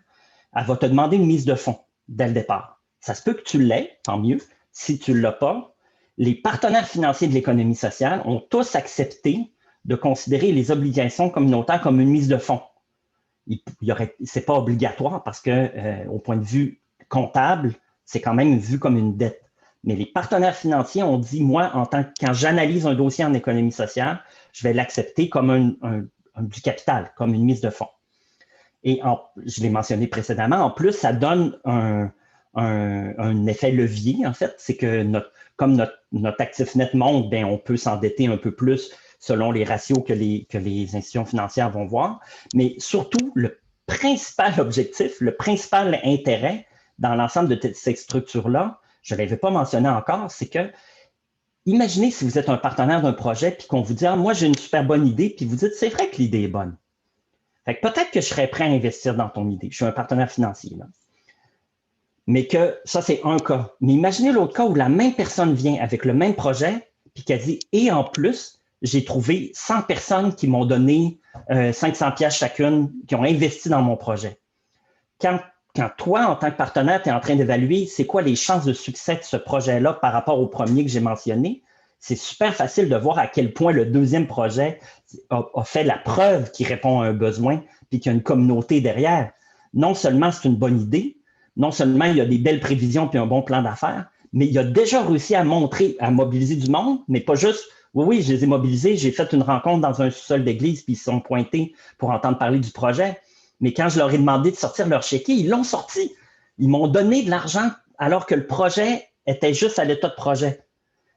elle va te demander une mise de fonds dès le départ. Ça se peut que tu l'aies, tant mieux. Si tu ne l'as pas, les partenaires financiers de l'économie sociale ont tous accepté de considérer les obligations communautaires comme une mise de fonds. Ce n'est pas obligatoire parce que, au point de vue comptable, c'est quand même vu comme une dette. Mais les partenaires financiers ont dit, moi, quand j'analyse un dossier en économie sociale, je vais l'accepter comme du capital, comme une mise de fonds. Et je l'ai mentionné précédemment, en plus, ça donne un effet levier, en fait. C'est que comme notre actif net monte, bien, on peut s'endetter un peu plus selon les ratios que les institutions financières vont voir. Mais surtout, le principal objectif, le principal intérêt dans l'ensemble de ces structures-là, je ne l'avais pas mentionné encore, c'est que imaginez si vous êtes un partenaire d'un projet puis qu'on vous dit « Ah, moi, j'ai une super bonne idée », puis vous dites « C'est vrai que l'idée est bonne. » Fait que peut-être que je serais prêt à investir dans ton idée. Je suis un partenaire financier, là. Mais que ça, c'est un cas. Mais imaginez l'autre cas où la même personne vient avec le même projet puis qu'elle dit « Et en plus, j'ai trouvé 100 personnes qui m'ont donné 500 $ chacune, qui ont investi dans mon projet. » Quand toi, en tant que partenaire, tu es en train d'évaluer c'est quoi les chances de succès de ce projet-là par rapport au premier que j'ai mentionné, c'est super facile de voir à quel point le deuxième projet a fait la preuve qu'il répond à un besoin puis qu'il y a une communauté derrière. Non seulement c'est une bonne idée, non seulement il y a des belles prévisions puis un bon plan d'affaires, mais il a déjà réussi à mobiliser du monde, mais pas juste, oui, je les ai mobilisés, j'ai fait une rencontre dans un sous-sol d'église, puis ils se sont pointés pour entendre parler du projet. Mais quand je leur ai demandé de sortir leur chéquier, ils l'ont sorti. Ils m'ont donné de l'argent alors que le projet était juste à l'état de projet.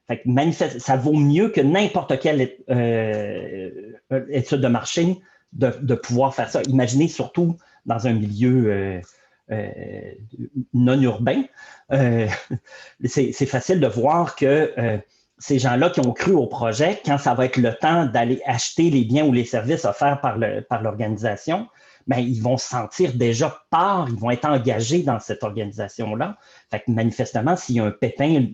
Fait que ça vaut mieux que n'importe quelle étude de marché de pouvoir faire ça. Imaginez surtout dans un milieu non urbain. C'est facile de voir que ces gens-là qui ont cru au projet, quand ça va être le temps d'aller acheter les biens ou les services offerts par l'organisation, ben, ils vont se sentir déjà part, ils vont être engagés dans cette organisation-là. Fait que manifestement, s'il y a un pépin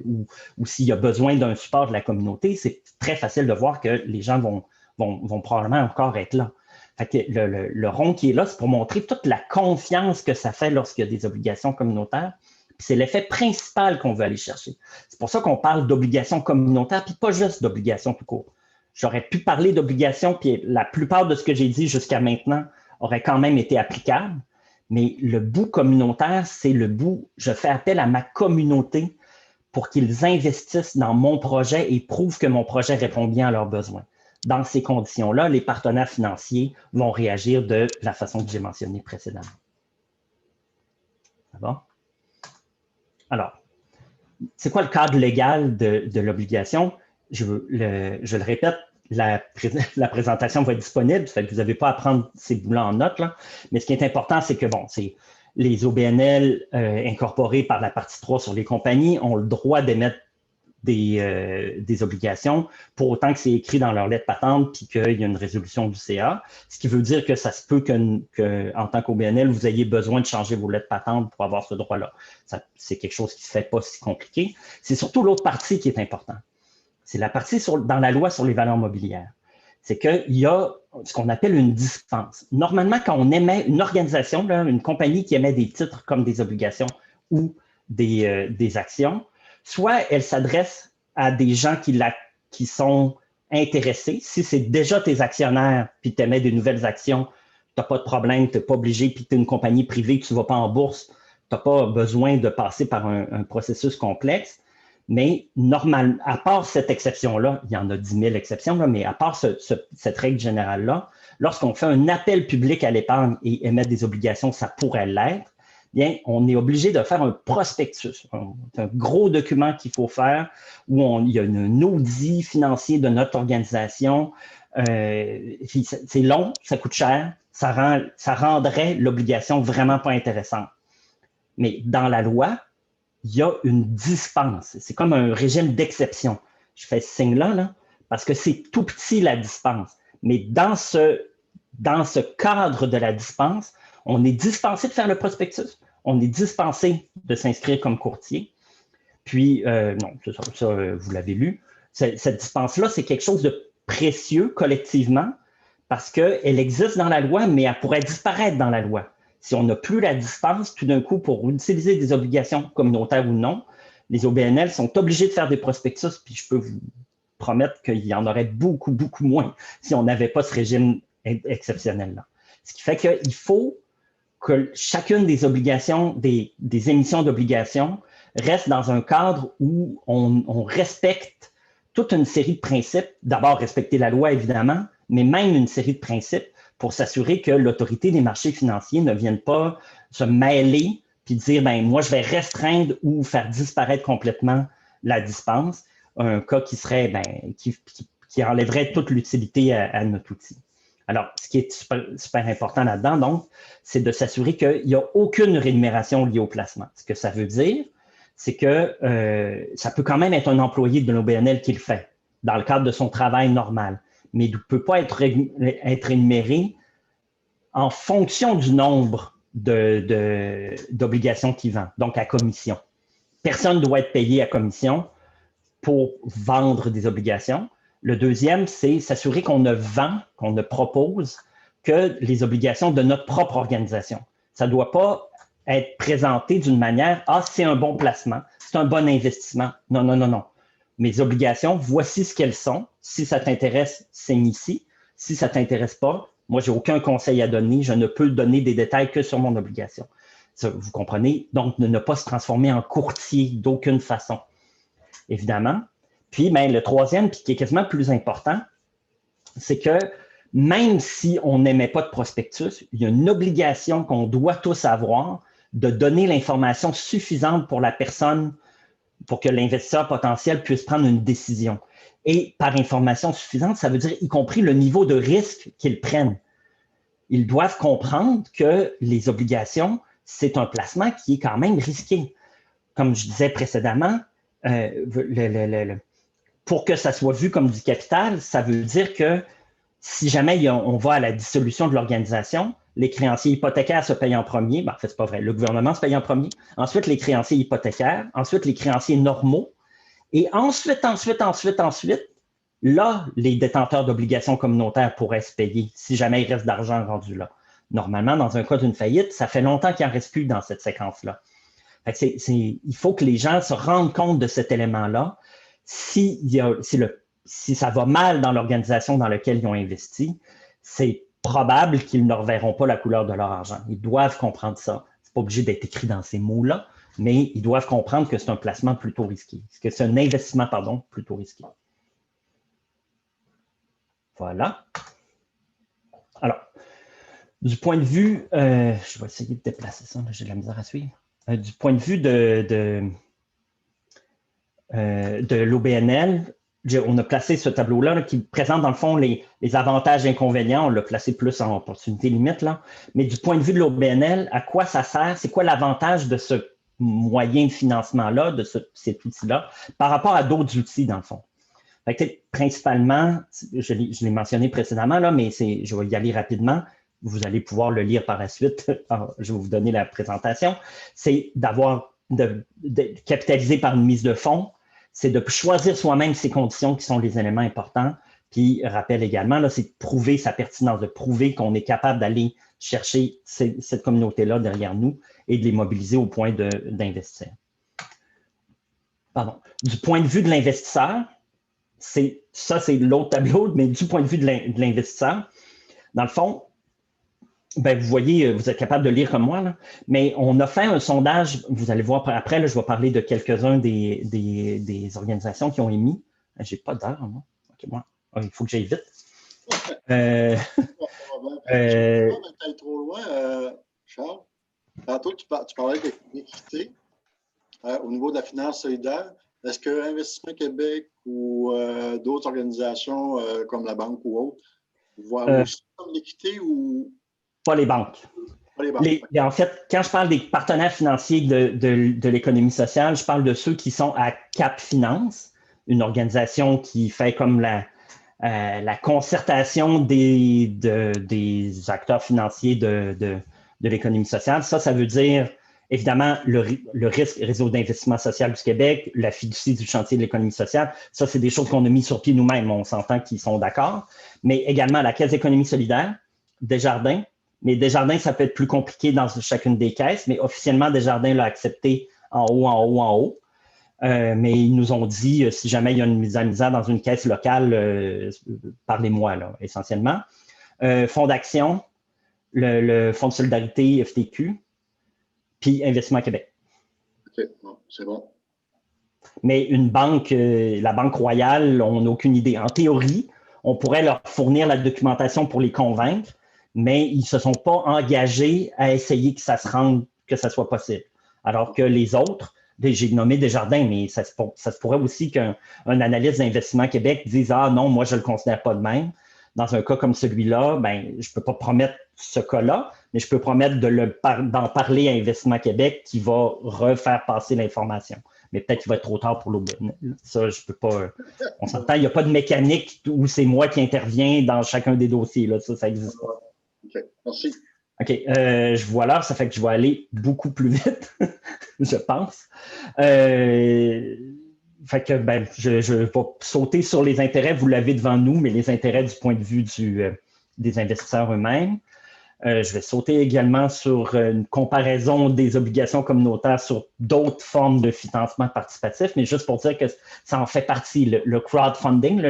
ou s'il y a besoin d'un support de la communauté, c'est très facile de voir que les gens vont probablement encore être là. Fait que le rond qui est là, c'est pour montrer toute la confiance que ça fait lorsqu'il y a des obligations communautaires. Puis c'est l'effet principal qu'on veut aller chercher. C'est pour ça qu'on parle d'obligations communautaires, puis pas juste d'obligations tout court. J'aurais pu parler d'obligations, puis la plupart de ce que j'ai dit jusqu'à maintenant aurait quand même été applicable. Mais le bout communautaire, c'est le bout, je fais appel à ma communauté pour qu'ils investissent dans mon projet et prouvent que mon projet répond bien à leurs besoins. Dans ces conditions-là, les partenaires financiers vont réagir de la façon que j'ai mentionnée précédemment. Ça va? Alors, c'est quoi le cadre légal de l'obligation? Je le répète, la présentation va être disponible, fait que vous n'avez pas à prendre ces bouts-là en note, là. Mais ce qui est important, c'est que c'est les OBNL incorporés par la partie 3 sur les compagnies ont le droit d'émettre des obligations pour autant que c'est écrit dans leur lettre patente puis qu'il y a une résolution du CA. Ce qui veut dire que ça se peut qu'en tant qu'OBNL, vous ayez besoin de changer vos lettres patentes pour avoir ce droit-là. C'est quelque chose qui ne se fait pas si compliqué. C'est surtout l'autre partie qui est importante. C'est la partie dans la loi sur les valeurs mobilières. C'est qu'il y a ce qu'on appelle une dispense. Normalement, quand on émet une organisation, là, une compagnie qui émet des titres comme des obligations ou des actions, soit elle s'adresse à des gens qui sont intéressés. Si c'est déjà tes actionnaires, puis tu émets des nouvelles actions, tu n'as pas de problème, tu n'es pas obligé, puis tu es une compagnie privée, tu ne vas pas en bourse, tu n'as pas besoin de passer par un processus complexe. Mais normalement, à part cette exception-là, il y en a 10 000 exceptions, là, mais à part cette règle générale-là, lorsqu'on fait un appel public à l'épargne et émettre des obligations, ça pourrait l'être, bien, on est obligé de faire un prospectus. C'est un gros document qu'il faut faire où il y a un audit financier de notre organisation. C'est long, ça coûte cher, ça rendrait l'obligation vraiment pas intéressante. Mais dans la loi, il y a une dispense. C'est comme un régime d'exception. Je fais ce signe-là, là, parce que c'est tout petit la dispense. Mais dans ce cadre de la dispense, on est dispensé de faire le prospectus. On est dispensé de s'inscrire comme courtier. Puis, non, ça vous l'avez lu. Cette dispense-là, c'est quelque chose de précieux collectivement parce qu'elle existe dans la loi, mais elle pourrait disparaître dans la loi. Si on n'a plus la dispense, tout d'un coup, pour utiliser des obligations communautaires ou non, les OBNL sont obligés de faire des prospectus, puis je peux vous promettre qu'il y en aurait beaucoup, beaucoup moins si on n'avait pas ce régime exceptionnel-là. Ce qui fait qu'il faut que chacune des obligations, des émissions d'obligations, reste dans un cadre où on respecte toute une série de principes. D'abord, respecter la loi, évidemment, mais même une série de principes pour s'assurer que l'autorité des marchés financiers ne vienne pas se mêler puis dire, ben moi, je vais restreindre ou faire disparaître complètement la dispense, un cas qui serait, qui enlèverait toute l'utilité à notre outil. Alors, ce qui est super important là-dedans, donc, c'est de s'assurer qu'il n'y a aucune rémunération liée au placement. Ce que ça veut dire, c'est que ça peut quand même être un employé de l'OBNL qui le fait, dans le cadre de son travail normal, mais il ne peut pas être rémunéré en fonction du nombre d'obligations qu'il vend, donc à commission. Personne ne doit être payé à commission pour vendre des obligations. Le deuxième, c'est s'assurer qu'on ne vend, qu'on ne propose que les obligations de notre propre organisation. Ça ne doit pas être présenté d'une manière « Ah, c'est un bon placement, c'est un bon investissement. » Non, non, non, non. Mes obligations, voici ce qu'elles sont. Si ça t'intéresse, signe ici. Si ça ne t'intéresse pas, moi, je n'ai aucun conseil à donner. Je ne peux donner des détails que sur mon obligation. Ça, vous comprenez? Donc, ne pas se transformer en courtier d'aucune façon, évidemment. Puis, le troisième, puis qui est quasiment plus important, c'est que même si on n'émet pas de prospectus, il y a une obligation qu'on doit tous avoir de donner l'information suffisante pour la personne, pour que l'investisseur potentiel puisse prendre une décision. Et par information suffisante, ça veut dire y compris le niveau de risque qu'ils prennent. Ils doivent comprendre que les obligations, c'est un placement qui est quand même risqué. Comme je disais précédemment, pour que ça soit vu comme du capital, ça veut dire que si jamais on va à la dissolution de l'organisation, les créanciers hypothécaires se payent en premier. En fait, ce n'est pas vrai. Le gouvernement se paye en premier. Ensuite, les créanciers hypothécaires. Ensuite, les créanciers normaux. Et ensuite, là, les détenteurs d'obligations communautaires pourraient se payer si jamais il reste d'argent rendu là. Normalement, dans un cas d'une faillite, ça fait longtemps qu'il n'en reste plus dans cette séquence-là. Il faut que les gens se rendent compte de cet élément-là. Si ça va mal dans l'organisation dans laquelle ils ont investi, c'est probable qu'ils ne reverront pas la couleur de leur argent. Ils doivent comprendre ça. Ce n'est pas obligé d'être écrit dans ces mots-là, mais ils doivent comprendre que c'est un placement plutôt risqué, que c'est un investissement, plutôt risqué. Voilà. Alors, du point de vue, je vais essayer de déplacer ça, j'ai de la misère à suivre. Du point de vue de l'OBNL, on a placé ce tableau-là qui présente dans le fond les avantages et inconvénients. On l'a placé plus en opportunité limite, là. Mais du point de vue de l'OBNL, à quoi ça sert? C'est quoi l'avantage de ce moyen de financement-là, de cet outil-là, par rapport à d'autres outils, dans le fond? Fait que, principalement, je l'ai mentionné précédemment, là, mais je vais y aller rapidement. Vous allez pouvoir le lire par la suite. Alors, je vais vous donner la présentation. C'est de capitaliser par une mise de fonds. C'est de choisir soi-même ces conditions qui sont les éléments importants. Puis, rappel également, c'est de prouver sa pertinence, de prouver qu'on est capable d'aller chercher cette communauté-là derrière nous et de les mobiliser au point d'investir. Pardon. Du point de vue de l'investisseur, ça, c'est l'autre tableau, mais du point de vue de l'investisseur, dans le fond, vous voyez, vous êtes capable de lire comme moi, là, mais on a fait un sondage, vous allez voir après, là, je vais parler de quelques-uns des organisations qui ont émis. J'ai pas d'heure, moi. Okay, moi. Il faut que j'aille vite. Je ne trop loin, Charles. Tantôt, tu parlais d'équité au niveau de la finance solidaire. Est-ce que Investissement Québec ou d'autres organisations comme la banque ou autres voient aussi comme l'équité ou… Pas les banques. En fait, quand je parle des partenaires financiers de l'économie sociale, je parle de ceux qui sont à Cap Finance, une organisation qui fait comme la concertation des acteurs financiers de l'économie sociale. Ça veut dire, évidemment, le risque réseau d'investissement social du Québec, la fiducie du chantier de l'économie sociale. Ça, c'est des choses qu'on a mis sur pied nous-mêmes. On s'entend qu'ils sont d'accord. Mais également la Caisse d'économie solidaire, Desjardins. Mais Desjardins, ça peut être plus compliqué dans chacune des caisses, mais officiellement, Desjardins l'a accepté en haut. Mais ils nous ont dit, si jamais il y a une mise à misère dans une caisse locale, parlez-moi, là, essentiellement. Fonds d'action, le Fonds de solidarité FTQ, puis Investissement Québec. OK, bon, c'est bon. Mais une banque, la Banque Royale, on n'a aucune idée. En théorie, on pourrait leur fournir la documentation pour les convaincre, mais ils ne se sont pas engagés à essayer que ça soit possible. Alors que les autres, j'ai nommé Desjardins, mais ça se pourrait aussi qu'un analyste d'Investissement Québec dise « Ah non, moi, je ne le considère pas de même. » Dans un cas comme celui-là, je ne peux pas promettre ce cas-là, mais je peux promettre d'en parler à Investissement Québec qui va refaire passer l'information. Mais peut-être qu'il va être trop tard pour l'OBNL. Ça, je ne peux pas… On s'entend, il n'y a pas de mécanique où c'est moi qui interviens dans chacun des dossiers. Là. Ça n'existe pas. OK, merci. OK, je vois l'heure, ça fait que je vais aller beaucoup plus vite, je pense. Fait que je vais sauter sur les intérêts, vous l'avez devant nous, mais les intérêts du point de vue des investisseurs eux-mêmes. Je vais sauter également sur une comparaison des obligations communautaires sur d'autres formes de financement participatif, mais juste pour dire que ça en fait partie. Le crowdfunding,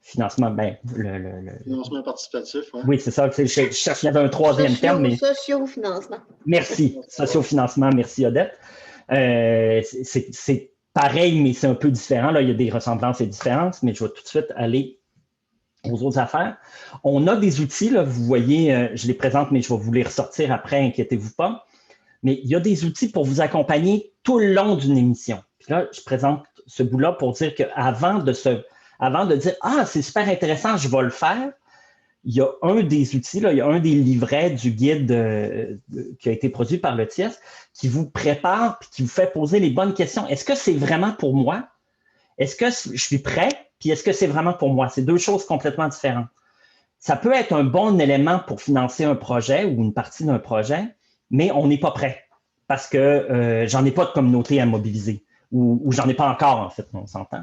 Financement, ben, Financement participatif, oui. Oui, c'est ça. Je cherche, il y avait un troisième terme, mais... Sociofinancement. Merci. Sociofinancement, merci Odette. C'est pareil, mais c'est un peu différent. Là, il y a des ressemblances et différences, mais je vais tout de suite aller aux autres affaires. On a des outils, là, vous voyez, je les présente, mais je vais vous les ressortir après, inquiétez-vous pas. Mais il y a des outils pour vous accompagner tout le long d'une émission. Puis là, je présente ce bout-là pour dire qu'avant de dire « Ah, c'est super intéressant, je vais le faire », il y a un des outils, là, il y a un des livrets du guide qui a été produit par le TIES qui vous prépare et qui vous fait poser les bonnes questions. Est-ce que c'est vraiment pour moi? Est-ce que je suis prêt? Puis est-ce que c'est vraiment pour moi? C'est deux choses complètement différentes. Ça peut être un bon élément pour financer un projet ou une partie d'un projet, mais on n'est pas prêt parce que j'en ai pas de communauté à mobiliser ou j'en ai pas encore, en fait, on s'entend.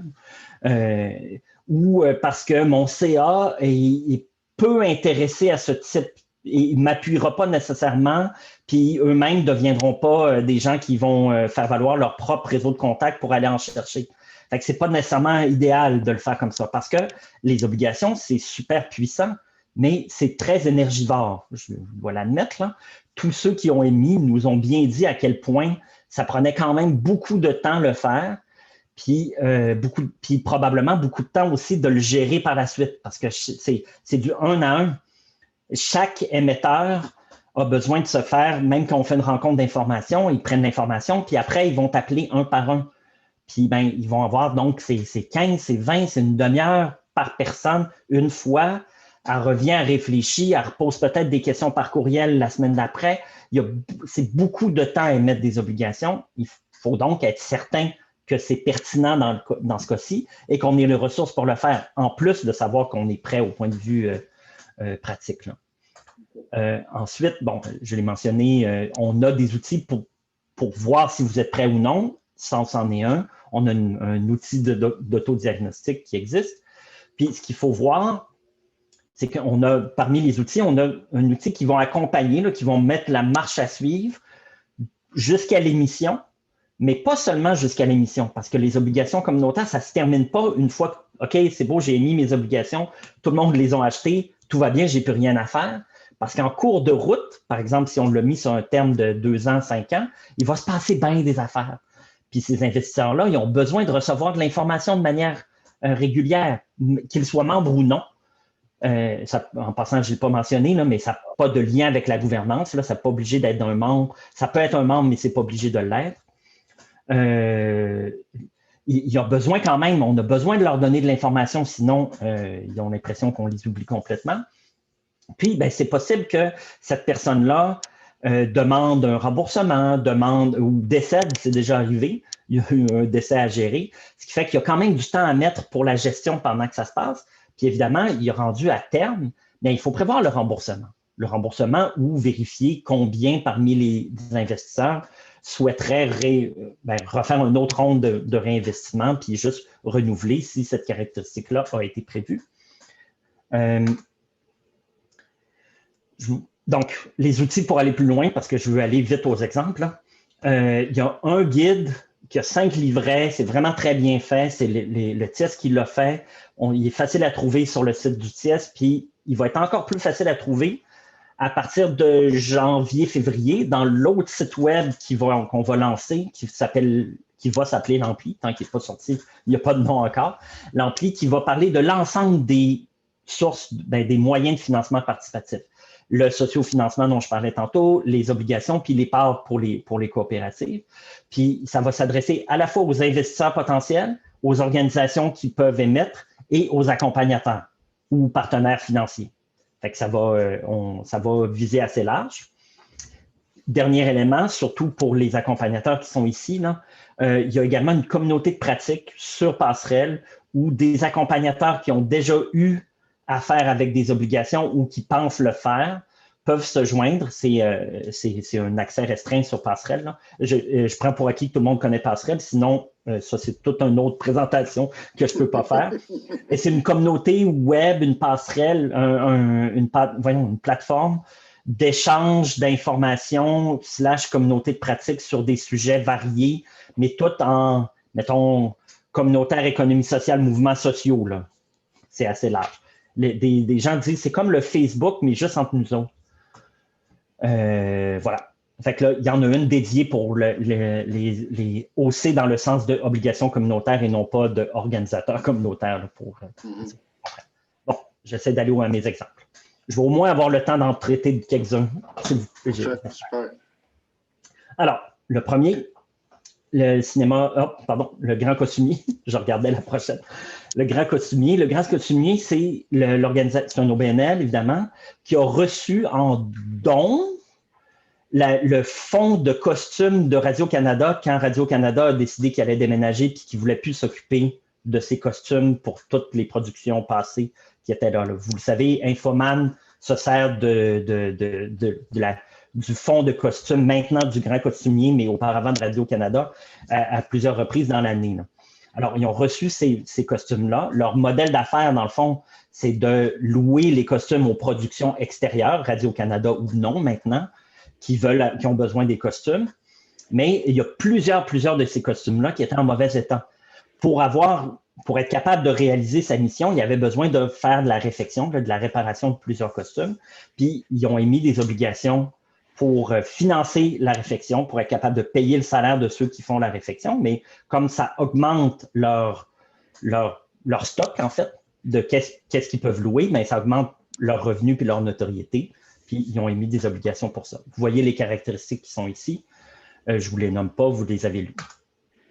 Ou parce que mon CA est peu intéressé à ce type et ne m'appuiera pas nécessairement, puis eux-mêmes ne deviendront pas des gens qui vont faire valoir leur propre réseau de contacts pour aller en chercher. Fait que c'est pas nécessairement idéal de le faire comme ça parce que les obligations, c'est super puissant, mais c'est très énergivore. Je dois l'admettre, là. Tous ceux qui ont émis nous ont bien dit à quel point ça prenait quand même beaucoup de temps le faire. Puis, probablement beaucoup de temps aussi de le gérer par la suite parce que c'est du 1 à 1. Chaque émetteur a besoin de se faire, même quand on fait une rencontre d'information, ils prennent l'information, puis après, ils vont t'appeler un par un. Puis, ben, ils vont avoir donc, c'est 15, c'est 20, c'est une demi-heure par personne, une fois. Elle revient, elle réfléchit, elle repose peut-être des questions par courriel la semaine d'après. C'est beaucoup de temps à émettre des obligations. Il faut donc être certain que c'est pertinent dans ce cas-ci et qu'on ait les ressources pour le faire, en plus de savoir qu'on est prêt au point de vue pratique. Là. Ensuite, bon, je l'ai mentionné, on a des outils pour voir si vous êtes prêt ou non. Sans en est un. On a un outil d'autodiagnostic qui existe. Puis, ce qu'il faut voir, c'est qu'on a, parmi les outils, on a un outil qui va accompagner, là, qui vont mettre la marche à suivre jusqu'à l'émission, mais pas seulement jusqu'à l'émission, parce que les obligations communautaires, ça ne se termine pas une fois que, OK, c'est beau, j'ai émis mes obligations, tout le monde les a achetées, tout va bien, j'ai plus rien à faire. Parce qu'en cours de route, par exemple, si on l'a mis sur un terme de 2 ans, 5 ans, il va se passer bien des affaires. Puis ces investisseurs-là, ils ont besoin de recevoir de l'information de manière régulière, qu'ils soient membres ou non. En passant, je ne l'ai pas mentionné, là, mais ça n'a pas de lien avec la gouvernance. Là, ça n'est pas obligé d'être un membre. Ça peut être un membre, mais ce n'est pas obligé de l'être. Il y a besoin quand même, on a besoin de leur donner de l'information, sinon ils ont l'impression qu'on les oublie complètement. Puis, ben, c'est possible que cette personne-là demande un remboursement, ou décède, c'est déjà arrivé, il y a eu un décès à gérer, ce qui fait qu'il y a quand même du temps à mettre pour la gestion pendant que ça se passe. Puis évidemment, il est rendu à terme, mais il faut prévoir le remboursement. Le remboursement ou vérifier combien parmi les investisseurs souhaiteraient refaire une autre ronde de réinvestissement puis juste renouveler si cette caractéristique-là a été prévue. Donc, les outils pour aller plus loin, parce que je veux aller vite aux exemples. Il y a un guide qui a 5 livrets, c'est vraiment très bien fait, c'est le TIES qui l'a fait. Il est facile à trouver sur le site du TIES, puis il va être encore plus facile à trouver à partir de janvier, février, dans l'autre site web qu'on va lancer, qui va s'appeler l'Ampli, tant qu'il n'est pas sorti, il n'y a pas de nom encore. L'Ampli qui va parler de l'ensemble des sources, des moyens de financement participatif. Le sociofinancement dont je parlais tantôt, les obligations, puis les parts pour les coopératives. Puis ça va s'adresser à la fois aux investisseurs potentiels, aux organisations qui peuvent émettre et aux accompagnateurs ou partenaires financiers. Fait que ça va viser assez large. Dernier élément, surtout pour les accompagnateurs qui sont ici, là, il y a également une communauté de pratique sur Passerelle où des accompagnateurs qui ont déjà eu à faire avec des obligations ou qui pensent le faire peuvent se joindre. C'est un accès restreint sur Passerelle. Là. Je prends pour acquis que tout le monde connaît Passerelle, sinon ça c'est toute une autre présentation que je ne peux pas faire. Et c'est une communauté web, une passerelle, une plateforme d'échange d'informations / communauté de pratique sur des sujets variés, mais tout en, mettons, communautaire, économie sociale, mouvements sociaux, là. c'est assez large. Des gens disent c'est comme le Facebook, mais juste entre nous autres. Voilà. Fait que là, il y en a une dédiée pour les OC dans le sens d'obligation communautaire et non pas d'organisateur communautaire. Bon, j'essaie d'aller à mes exemples. Je vais au moins avoir le temps d'en traiter quelques-uns. Super. Alors, le premier, le cinéma, le Grand Costumier. Je regardais la prochaine. Le Grand Costumier. Le Grand Costumier, c'est l'organisation, un OBNL, évidemment, qui a reçu en don le fonds de costumes de Radio-Canada quand Radio-Canada a décidé qu'il allait déménager et qu'il ne voulait plus s'occuper de ses costumes pour toutes les productions passées qui étaient là. Vous le savez, Infoman se sert du fonds de costumes, maintenant du Grand Costumier, mais auparavant de Radio-Canada, à plusieurs reprises dans l'année. Alors, ils ont reçu ces costumes-là. Leur modèle d'affaires, dans le fond, c'est de louer les costumes aux productions extérieures, Radio-Canada ou non maintenant, qui ont besoin des costumes. Mais il y a plusieurs de ces costumes-là qui étaient en mauvais état. Pour être capable de réaliser sa mission, il avait besoin de faire de la réfection, de la réparation de plusieurs costumes. Puis, ils ont émis des obligations pour financer la réfection, pour être capable de payer le salaire de ceux qui font la réfection. Mais comme ça augmente leur stock, en fait, de qu'est-ce qu'ils peuvent louer, mais ça augmente leurs revenus puis leur notoriété. Puis, ils ont émis des obligations pour ça. Vous voyez les caractéristiques qui sont ici. Je ne vous les nomme pas, vous les avez lues.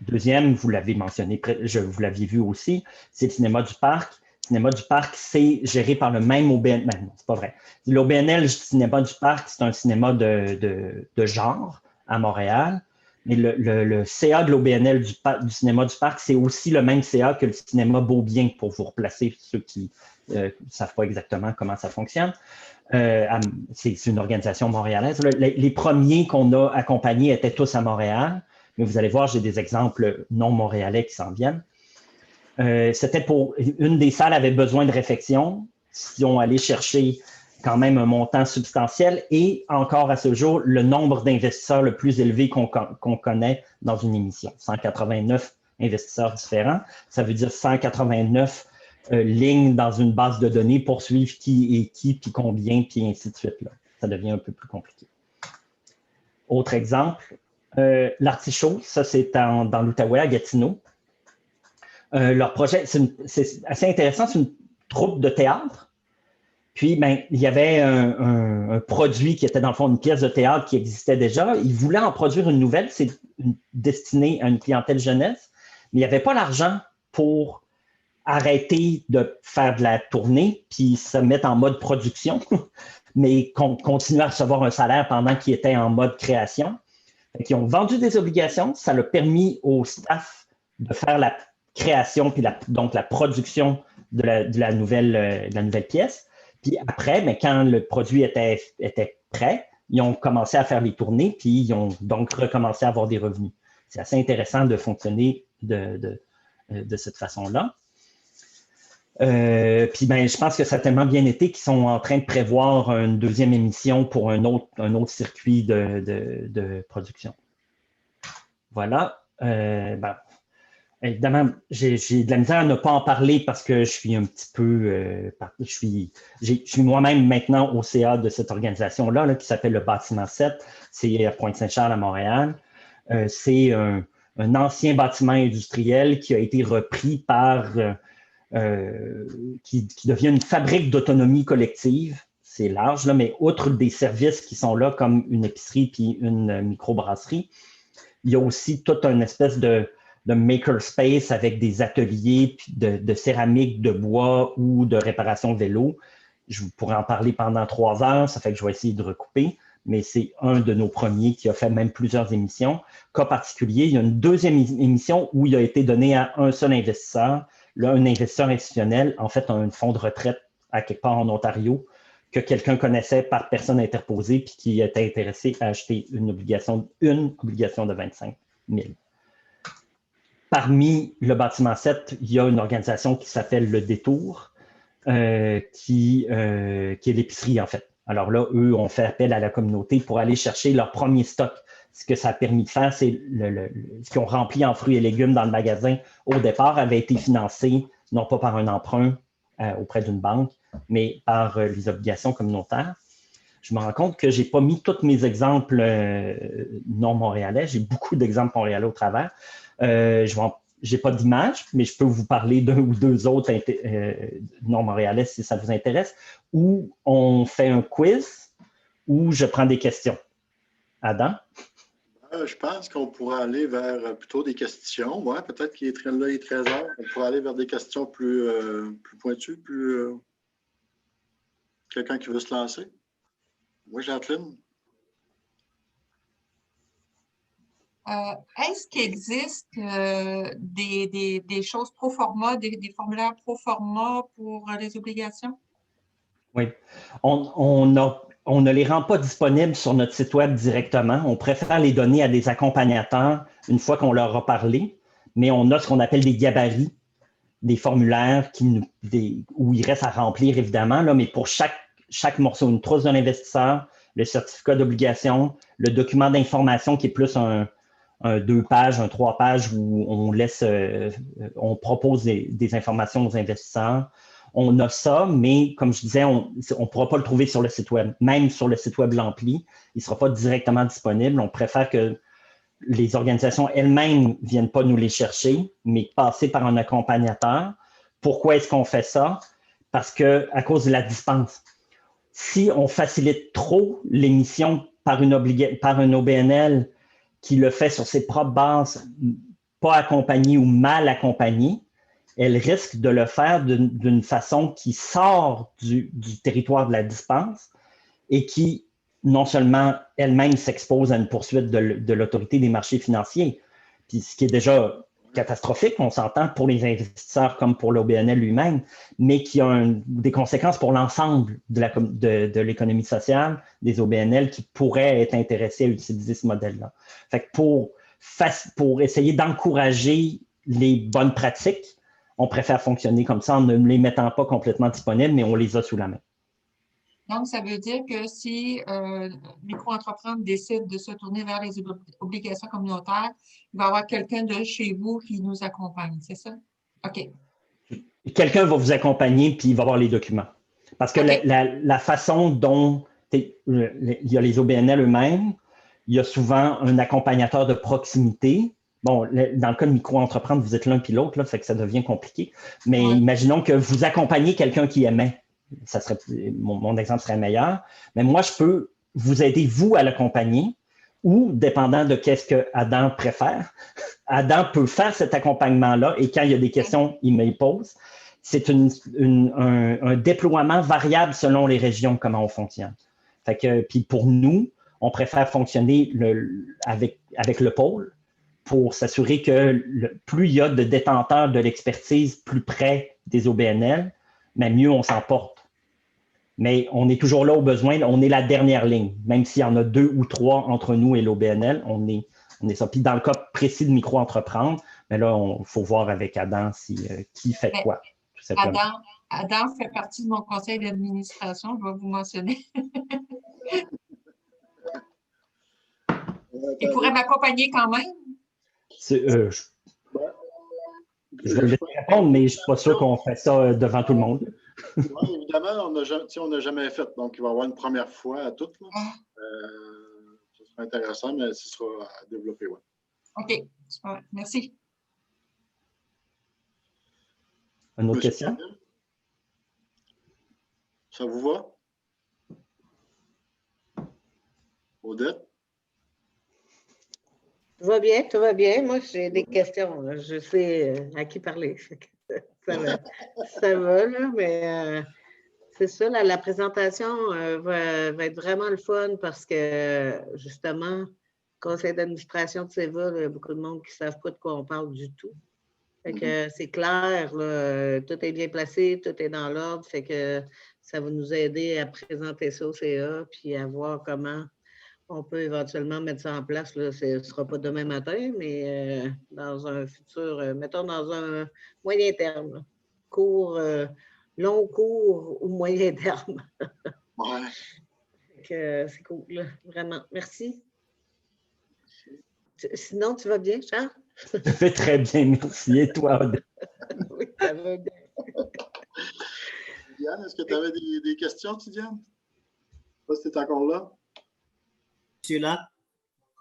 Deuxième, vous l'avez mentionné, vous l'aviez vu aussi, c'est le cinéma du parc. Le cinéma du parc, c'est géré par le même OBNL. Non, c'est pas vrai. L'OBNL, le cinéma du parc, c'est un cinéma de genre à Montréal. Mais le CA de l'OBNL du cinéma du parc, c'est aussi le même CA que le cinéma Beaubien, pour vous replacer ceux qui ne savent pas exactement comment ça fonctionne. C'est une organisation montréalaise. Les premiers qu'on a accompagnés étaient tous à Montréal, mais vous allez voir, j'ai des exemples non montréalais qui s'en viennent. C'était pour une des salles avait besoin de réfection. Ils ont allé chercher quand même un montant substantiel et encore à ce jour, le nombre d'investisseurs le plus élevé qu'on connaît dans une émission. 189 investisseurs différents. Ça veut dire 189 lignes dans une base de données pour suivre qui est qui, puis combien, puis ainsi de suite. Là. Ça devient un peu plus compliqué. Autre exemple, l'Artichaut, ça c'est dans l'Outaouais, à Gatineau. Leur projet, c'est assez intéressant, c'est une troupe de théâtre. Puis, il y avait un produit qui était dans le fond une pièce de théâtre qui existait déjà. Ils voulaient en produire une nouvelle, c'est destinée à une clientèle jeunesse, mais il n'y avait pas l'argent pour arrêter de faire de la tournée puis se mettre en mode production, mais continuer à recevoir un salaire pendant qu'ils étaient en mode création. Ils ont vendu des obligations, ça leur a permis au staff de faire la création puis donc la production de la nouvelle pièce. Puis après, quand le produit était prêt, ils ont commencé à faire les tournées puis ils ont donc recommencé à avoir des revenus. C'est assez intéressant de fonctionner de cette façon-là. Puis je pense que ça a tellement bien été qu'ils sont en train de prévoir une deuxième émission pour un autre circuit de production. Voilà. Évidemment, j'ai de la misère à ne pas en parler parce que je suis un petit peu... je suis moi-même maintenant au CA de cette organisation-là qui s'appelle le Bâtiment 7. C'est à Pointe-Saint-Charles à Montréal. C'est un ancien bâtiment industriel qui a été repris par... qui devient une fabrique d'autonomie collective. C'est large, là, mais outre des services qui sont là, comme une épicerie puis une microbrasserie, il y a aussi toute une espèce de makerspace avec des ateliers puis de céramique, de bois ou de réparation de vélo. Je pourrais en parler pendant 3 heures, ça fait que je vais essayer de recouper, mais c'est un de nos premiers qui a fait même plusieurs émissions. Cas particulier, il y a une deuxième émission où il a été donné à un seul investisseur. Là, un investisseur institutionnel, en fait, un fonds de retraite à quelque part en Ontario, que quelqu'un connaissait par personne interposée puis qui était intéressé à acheter une obligation de 25 000. Parmi le bâtiment 7, il y a une organisation qui s'appelle Le Détour, qui est l'épicerie, en fait. Alors là, eux ont fait appel à la communauté pour aller chercher leur premier stock. Ce que ça a permis de faire, c'est ce qu'ils ont rempli en fruits et légumes dans le magasin au départ avait été financé, non pas par un emprunt auprès d'une banque, mais par les obligations communautaires. Je me rends compte que je n'ai pas mis tous mes exemples non montréalais. J'ai beaucoup d'exemples montréalais au travers. Je n'ai pas d'image, mais je peux vous parler d'un ou deux autres non montréalais si ça vous intéresse, où on fait un quiz, où je prends des questions. Adam? Je pense qu'on pourrait aller vers plutôt des questions. Ouais, peut-être qu'il est là, il est 13 heures. On pourrait aller vers des questions plus pointues, quelqu'un qui veut se lancer. Oui, Jacqueline. Est-ce qu'il existe des choses pro forma, des formulaires pro forma pour les obligations? Oui. On ne les rend pas disponibles sur notre site Web directement. On préfère les donner à des accompagnateurs une fois qu'on leur a parlé, mais on a ce qu'on appelle des gabarits, des formulaires où il reste à remplir, évidemment, là, mais pour chaque morceau, une trousse d'un investisseur, le certificat d'obligation, le document d'information qui est plus un 2 pages, un 3 pages où on propose des informations aux investisseurs. On a ça, mais comme je disais, on ne pourra pas le trouver sur le site Web. Même sur le site Web L'Ampli, il ne sera pas directement disponible. On préfère que les organisations elles-mêmes ne viennent pas nous les chercher, mais passer par un accompagnateur. Pourquoi est-ce qu'on fait ça? Parce qu'à cause de la dispense. Si on facilite trop l'émission par un OBNL qui le fait sur ses propres bases, pas accompagné ou mal accompagné, elle risque de le faire d'une façon qui sort du territoire de la dispense et qui, non seulement elle-même s'expose à une poursuite de l'autorité des marchés financiers, puis ce qui est déjà catastrophique, on s'entend, pour les investisseurs comme pour l'OBNL lui-même, mais qui a des conséquences pour l'ensemble de l'économie sociale, des OBNL qui pourraient être intéressés à utiliser ce modèle-là. Fait que pour essayer d'encourager les bonnes pratiques, on préfère fonctionner comme ça en ne les mettant pas complètement disponibles, mais on les a sous la main. Donc, ça veut dire que si micro-entreprendre décide de se tourner vers les obligations communautaires, il va y avoir quelqu'un de chez vous qui nous accompagne, c'est ça? OK. Quelqu'un va vous accompagner puis il va avoir les documents. Parce que okay. la façon dont il y a les OBNL eux-mêmes, il y a souvent un accompagnateur de proximité. Bon, dans le cas de micro-entreprendre, vous êtes l'un puis l'autre, fait que ça devient compliqué. Mais imaginons que vous accompagnez quelqu'un qui aimait. Ça serait, mon exemple serait meilleur. Mais moi, je peux vous aider, vous, à l'accompagner ou, dépendant de qu'est-ce que Adam préfère, Adam peut faire cet accompagnement-là et quand il y a des questions, il me les pose. C'est un déploiement variable selon les régions, comment on fonctionne. Fait que, puis pour nous, on préfère fonctionner avec le pôle pour s'assurer que plus il y a de détenteurs de l'expertise plus près des OBNL, mais mieux on s'en porte. Mais on est toujours là au besoin, on est la dernière ligne. Même s'il y en a 2 ou 3 entre nous et l'OBNL, on est ça. Puis dans le cas précis de micro-entreprendre, mais là, il faut voir avec Adam qui fait quoi. Tout simplement. Adam fait partie de mon conseil d'administration, je vais vous mentionner. Il pourrait m'accompagner quand même? Je vais le laisser répondre, mais je ne suis pas sûr qu'on fait ça devant tout le monde. Oui, évidemment, on n'a jamais fait, donc il va y avoir une première fois à toutes. Ce sera intéressant, mais ce sera à développer. Ouais. OK, super. Merci. Une autre question? Ça vous va? Odette? Tout va bien, tout va bien. Moi, j'ai des questions. Là. Je sais à qui parler. Ça va, là, mais c'est ça, la présentation va être vraiment le fun parce que, justement, conseil d'administration de CEVA, il y a beaucoup de monde qui ne savent pas de quoi on parle du tout. Fait que c'est clair, là, tout est bien placé, tout est dans l'ordre, fait que ça va nous aider à présenter ça au CA puis à voir comment on peut éventuellement mettre ça en place. Là. Ce ne sera pas demain matin, mais dans un futur, mettons dans un moyen terme. Long cours ou moyen terme. Ouais. C'est cool, là, vraiment. Merci. Sinon, tu vas bien, Charles? Je vais très bien, merci. Et toi? Oui, ça va bien. Tidiane, est-ce que tu avais des questions, Tidiane? Je ne sais pas si tu es encore là. Je suis là.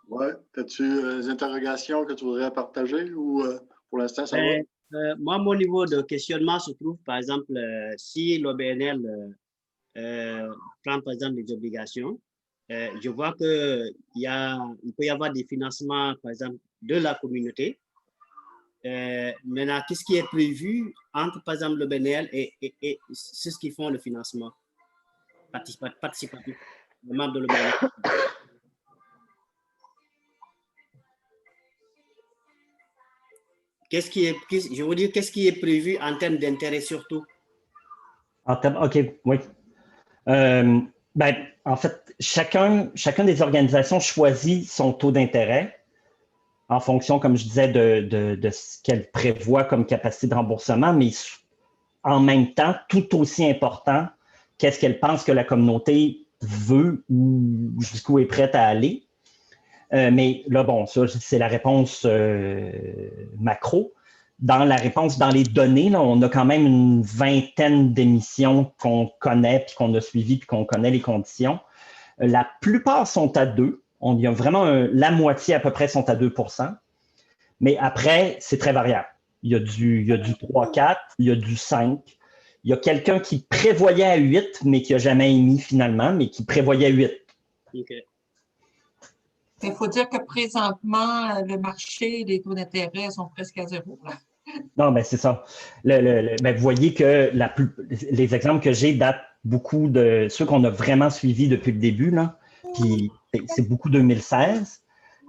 Oui. As-tu des interrogations que tu voudrais partager ou pour l'instant, ça va? Moi, mon niveau de questionnement se trouve, par exemple, si l'OBNL prend, par exemple, des obligations, je vois qu'il peut y avoir des financements, par exemple, de la communauté. Maintenant, qu'est-ce qui est prévu entre, par exemple, l'OBNL et ceux qui font le financement participatif, les membres de l'OBNL? Je veux dire, qu'est-ce qui est prévu en termes d'intérêt surtout? OK, oui. En fait, chacun des organisations choisit son taux d'intérêt en fonction, comme je disais, de ce qu'elle prévoit comme capacité de remboursement, mais en même temps, tout aussi important, qu'est-ce qu'elle pense que la communauté veut ou jusqu'où est prête à aller. Mais là, bon, ça, c'est la réponse macro. Dans la réponse, dans les données, là, on a quand même une vingtaine d'émissions qu'on connaît, puis qu'on a suivies, puis qu'on connaît les conditions. La plupart sont à 2. Il y a vraiment la moitié à peu près sont à 2%. Mais après, c'est très variable. Il y a du 3-4, il y a du 5. Il y a quelqu'un qui prévoyait à 8, mais qui n'a jamais émis finalement, mais qui prévoyait 8. OK. Il faut dire que présentement, le marché des taux d'intérêt sont presque à 0. Non, mais c'est ça. Vous voyez que les exemples que j'ai datent beaucoup de ceux qu'on a vraiment suivis depuis le début, là. Puis c'est beaucoup 2016.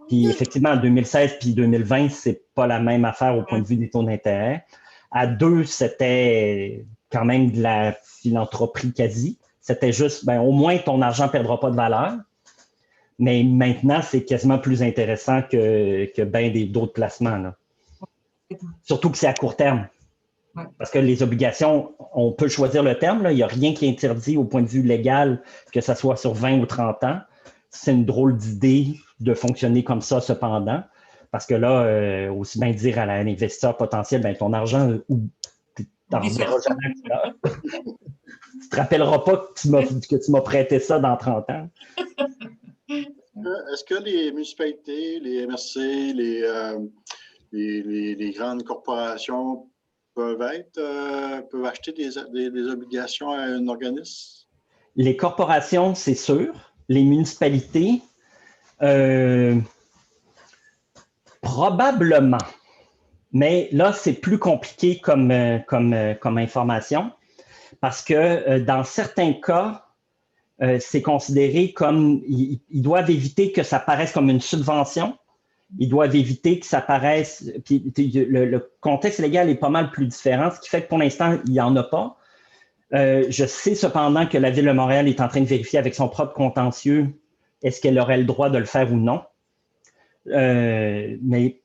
Puis effectivement, en 2016 puis 2020, c'est pas la même affaire au point de vue des taux d'intérêt. À 2, c'était quand même de la philanthropie quasi. C'était juste, au moins ton argent ne perdra pas de valeur. Mais maintenant, c'est quasiment plus intéressant que bien d'autres placements, là. Surtout que c'est à court terme. Parce que les obligations, on peut choisir le terme, là. Il n'y a rien qui est interdit au point de vue légal, que ce soit sur 20 ou 30 ans. C'est une drôle d'idée de fonctionner comme ça, cependant. Parce que là, aussi bien dire à l'investisseur potentiel, ton argent, tu t'en reverras jamais. Tu ne te rappelleras pas que tu m'as prêté ça dans 30 ans. Est-ce que les municipalités, les MRC, les grandes corporations peuvent acheter des obligations à un organisme? Les corporations, c'est sûr. Les municipalités, probablement. Mais là, c'est plus compliqué comme information parce que dans certains cas, c'est considéré comme, ils doivent éviter que ça paraisse comme une subvention. Ils doivent éviter que ça paraisse, puis le contexte légal est pas mal plus différent, ce qui fait que pour l'instant, il n'y en a pas. Je sais cependant que la Ville de Montréal est en train de vérifier avec son propre contentieux est-ce qu'elle aurait le droit de le faire ou non. Mais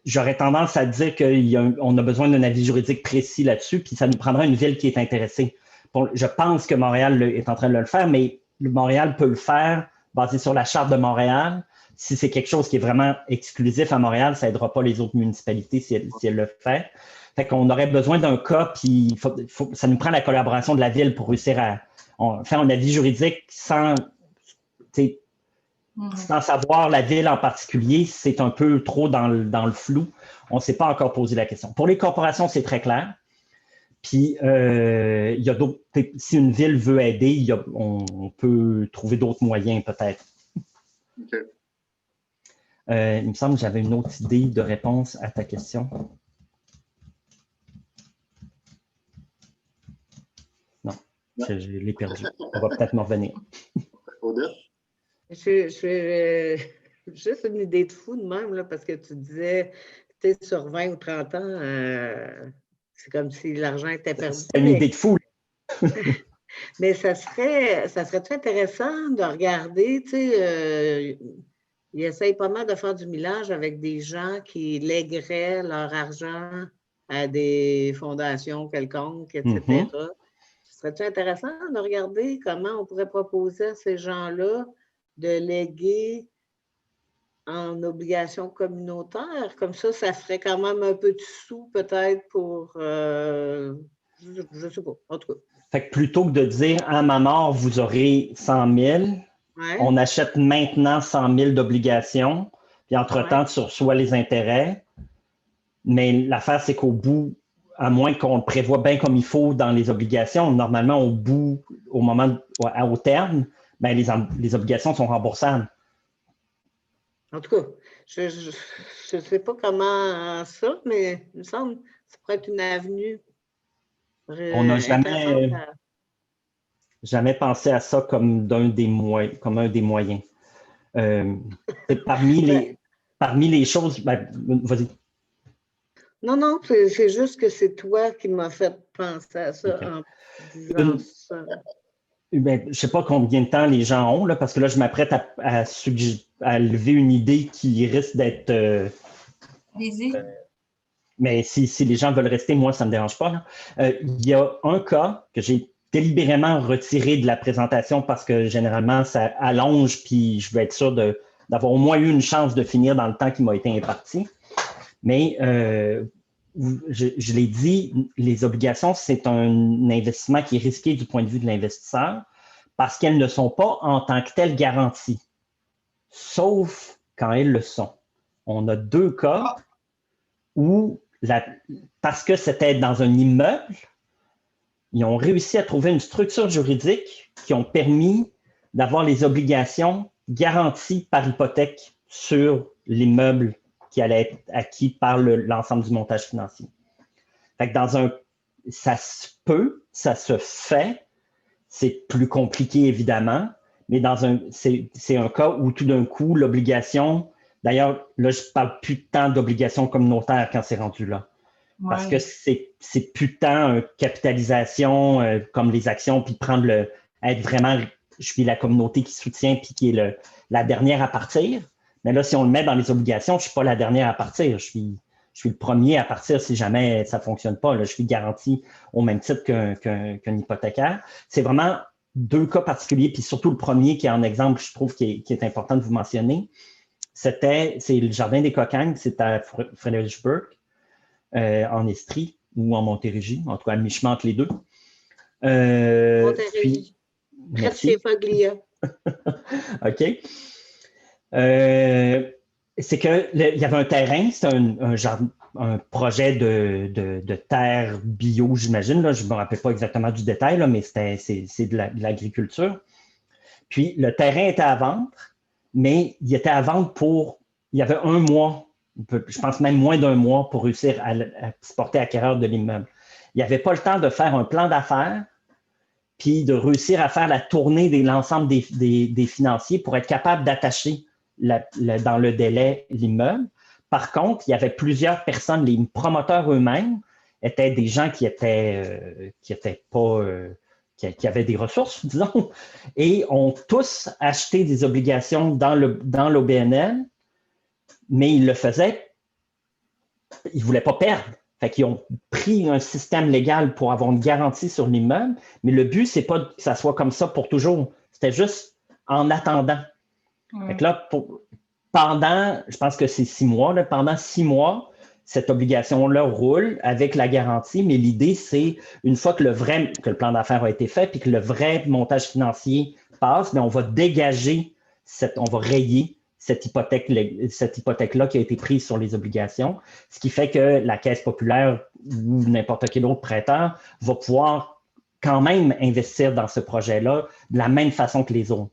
j'aurais tendance à dire qu'on a besoin d'un avis juridique précis là-dessus, puis ça nous prendra une ville qui est intéressée. Je pense que Montréal est en train de le faire, mais Montréal peut le faire basé sur la Charte de Montréal. Si c'est quelque chose qui est vraiment exclusif à Montréal, ça n'aidera pas les autres municipalités si elles le font. Fait qu'on aurait besoin d'un cas, puis ça nous prend la collaboration de la ville pour réussir à faire un avis juridique sans savoir la ville en particulier. C'est un peu trop dans le flou. On ne s'est pas encore posé la question. Pour les corporations, c'est très clair. Puis, il y a d'autres. Si une ville veut aider, on peut trouver d'autres moyens peut-être. OK. Il me semble que j'avais une autre idée de réponse à ta question. Non, je l'ai perdu. On va peut-être m'en revenir. Odette? Juste une idée de fou de même, là, parce que tu disais, tu sais, sur 20 ou 30 ans, c'est comme si l'argent était perdu. C'est une idée de fou. Mais ça serait intéressant de regarder, tu sais, ils essayent pas mal de faire du millage avec des gens qui légueraient leur argent à des fondations quelconques, etc. Mm-hmm. Ce serait intéressant de regarder comment on pourrait proposer à ces gens-là de léguer en obligations communautaires. Comme ça ferait quand même un peu de sous peut-être pour Je ne sais pas, en tout cas. Fait que plutôt que de dire à ma mort, vous aurez 100 000, Ouais. on achète maintenant 100 000 d'obligations, puis entre-temps, tu reçois les intérêts. Mais l'affaire, c'est qu'au bout, à moins qu'on le prévoit bien comme il faut dans les obligations, normalement, au bout, au terme, ben, les obligations sont remboursables. En tout cas, je ne sais pas comment ça, mais il me semble que ça pourrait être une avenue. On n'a jamais pensé à ça comme un des moyens. Parmi les choses, ben, vas-y. Non, c'est juste que c'est toi qui m'as fait penser à ça Okay. en disant ça. Ben, je ne sais pas combien de temps les gens ont, là, parce que là, je m'apprête à lever une idée qui risque d'être... mais si les gens veulent rester, moi, ça ne me dérange pas. Il y a un cas que j'ai délibérément retiré de la présentation parce que généralement, ça allonge, puis je veux être sûr d'avoir au moins eu une chance de finir dans le temps qui m'a été imparti. Mais je l'ai dit, les obligations, c'est un investissement qui est risqué du point de vue de l'investisseur parce qu'elles ne sont pas en tant que telles garanties, sauf quand elles le sont. On a 2 cas où, parce que c'était dans un immeuble, ils ont réussi à trouver une structure juridique qui ont permis d'avoir les obligations garanties par hypothèque sur l'immeuble qui allait être acquis par l'ensemble du montage financier. Fait que ça se peut, ça se fait, c'est plus compliqué évidemment, mais c'est un cas où tout d'un coup, l'obligation, d'ailleurs, là, je ne parle plus tant d'obligation communautaire quand c'est rendu là. Ouais. Parce que c'est plus tant une capitalisation comme les actions, puis être vraiment, je suis la communauté qui soutient, puis qui est la dernière à partir. Mais là, si on le met dans les obligations, je ne suis pas la dernière à partir. Je suis le premier à partir si jamais ça ne fonctionne pas. Là, je suis garanti au même titre qu'un hypothécaire. C'est vraiment 2 cas particuliers, puis surtout le premier qui est en exemple, je trouve, qui est important de vous mentionner. C'est le Jardin des Cocaignes, c'est à Fredericksburg, en Estrie ou en Montérégie, en tout cas à mi-chemin entre les deux. Montérégie. Merci. OK. C'est qu'il y avait un terrain, c'était un projet de terre bio, j'imagine. Là, je ne me rappelle pas exactement du détail, là, mais c'est de l'agriculture. Puis le terrain était à vendre, mais il était à vendre il y avait 1 mois, je pense même moins d'1 mois pour réussir à se porter acquéreur de l'immeuble. Il n'y avait pas le temps de faire un plan d'affaires puis de réussir à faire la tournée de l'ensemble des financiers pour être capable d'attacher dans le délai l'immeuble. Par contre, il y avait plusieurs personnes, les promoteurs eux-mêmes étaient des gens qui avaient des ressources, disons, et ont tous acheté des obligations dans l'OBNL, mais ils le faisaient, ils ne voulaient pas perdre. Fait qu'ils ont pris un système légal pour avoir une garantie sur l'immeuble, mais le but, ce n'est pas que ça soit comme ça pour toujours. C'était juste en attendant. Fait que là, je pense que c'est 6 mois, là, pendant 6 mois, cette obligation-là roule avec la garantie, mais l'idée, c'est une fois que le plan d'affaires a été fait puis que le vrai montage financier passe, mais on va dégager, on va rayer cette hypothèque-là qui a été prise sur les obligations, ce qui fait que la Caisse populaire ou n'importe quel autre prêteur va pouvoir quand même investir dans ce projet-là de la même façon que les autres.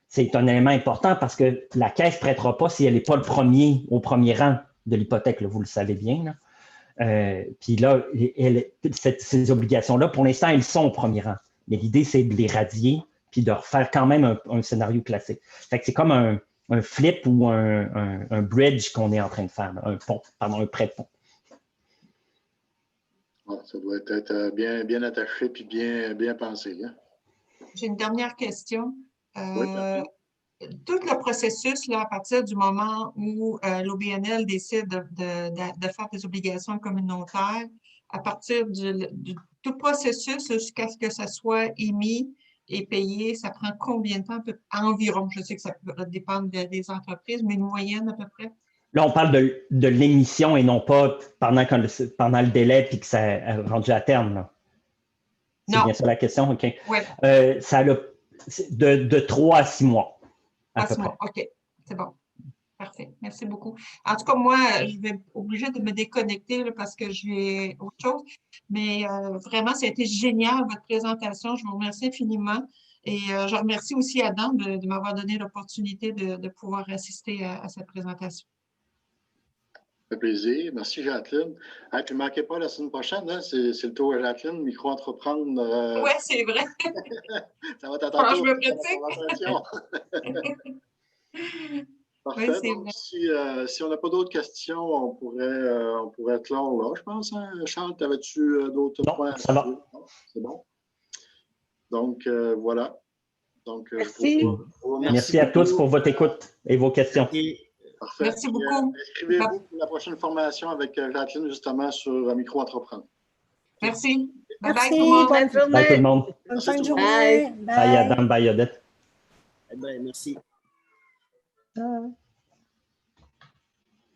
C'est un élément important parce que la Caisse ne prêtera pas si elle n'est pas au premier rang de l'hypothèque, là, vous le savez bien. Puis là, ces obligations-là, pour l'instant, elles sont au premier rang. Mais l'idée, c'est de les radier puis de refaire quand même un scénario classique. Fait que c'est comme un flip ou un bridge qu'on est en train de faire, un prêt de pont. Ouais, ça doit être bien attaché puis bien pensé. Hein? J'ai une dernière question. Oui, tout le processus, là, à partir du moment où l'OBNL décide de faire des obligations communautaires, à partir du tout processus jusqu'à ce que ça soit émis et payé, ça prend combien de temps environ? Je sais que ça peut dépendre des entreprises, mais une moyenne à peu près? Là, on parle de l'émission et non pas pendant le délai puis que ça est rendu à terme. Là. C'est Non. bien ça la question? OK. Oui. Ça a de 3 à 6 mois. À peu près. OK, c'est bon. Parfait. Merci beaucoup. En tout cas, moi, je vais être obligée de me déconnecter là, parce que j'ai autre chose. Mais vraiment, ça a été génial, votre présentation. Je vous remercie infiniment. Et je remercie aussi Adam de m'avoir donné l'opportunité de pouvoir assister à cette présentation. Ça fait plaisir. Merci, Jacqueline. Puis ne manquez pas la semaine prochaine, hein? C'est le tour à Jacqueline, micro-entreprendre. Oui, c'est vrai. Ça va t'attendre. Je me pratique. Parfait. Oui, Donc, si on n'a pas d'autres questions, on pourrait clore là, je pense. Hein? Charles, avais-tu d'autres points? Ça va. C'est bon. Donc, voilà. Donc, merci. Merci à tous pour votre écoute et vos questions. Parfait. Merci beaucoup. Inscrivez-vous pour la prochaine formation avec Jacqueline, justement, sur micro-entreprendre. Merci. Bye Merci. bye tout le monde. Bonne journée. Bye tout le monde. Bonne fin de journée. Bye. Bye Adam, bye Odette. Merci. Bye.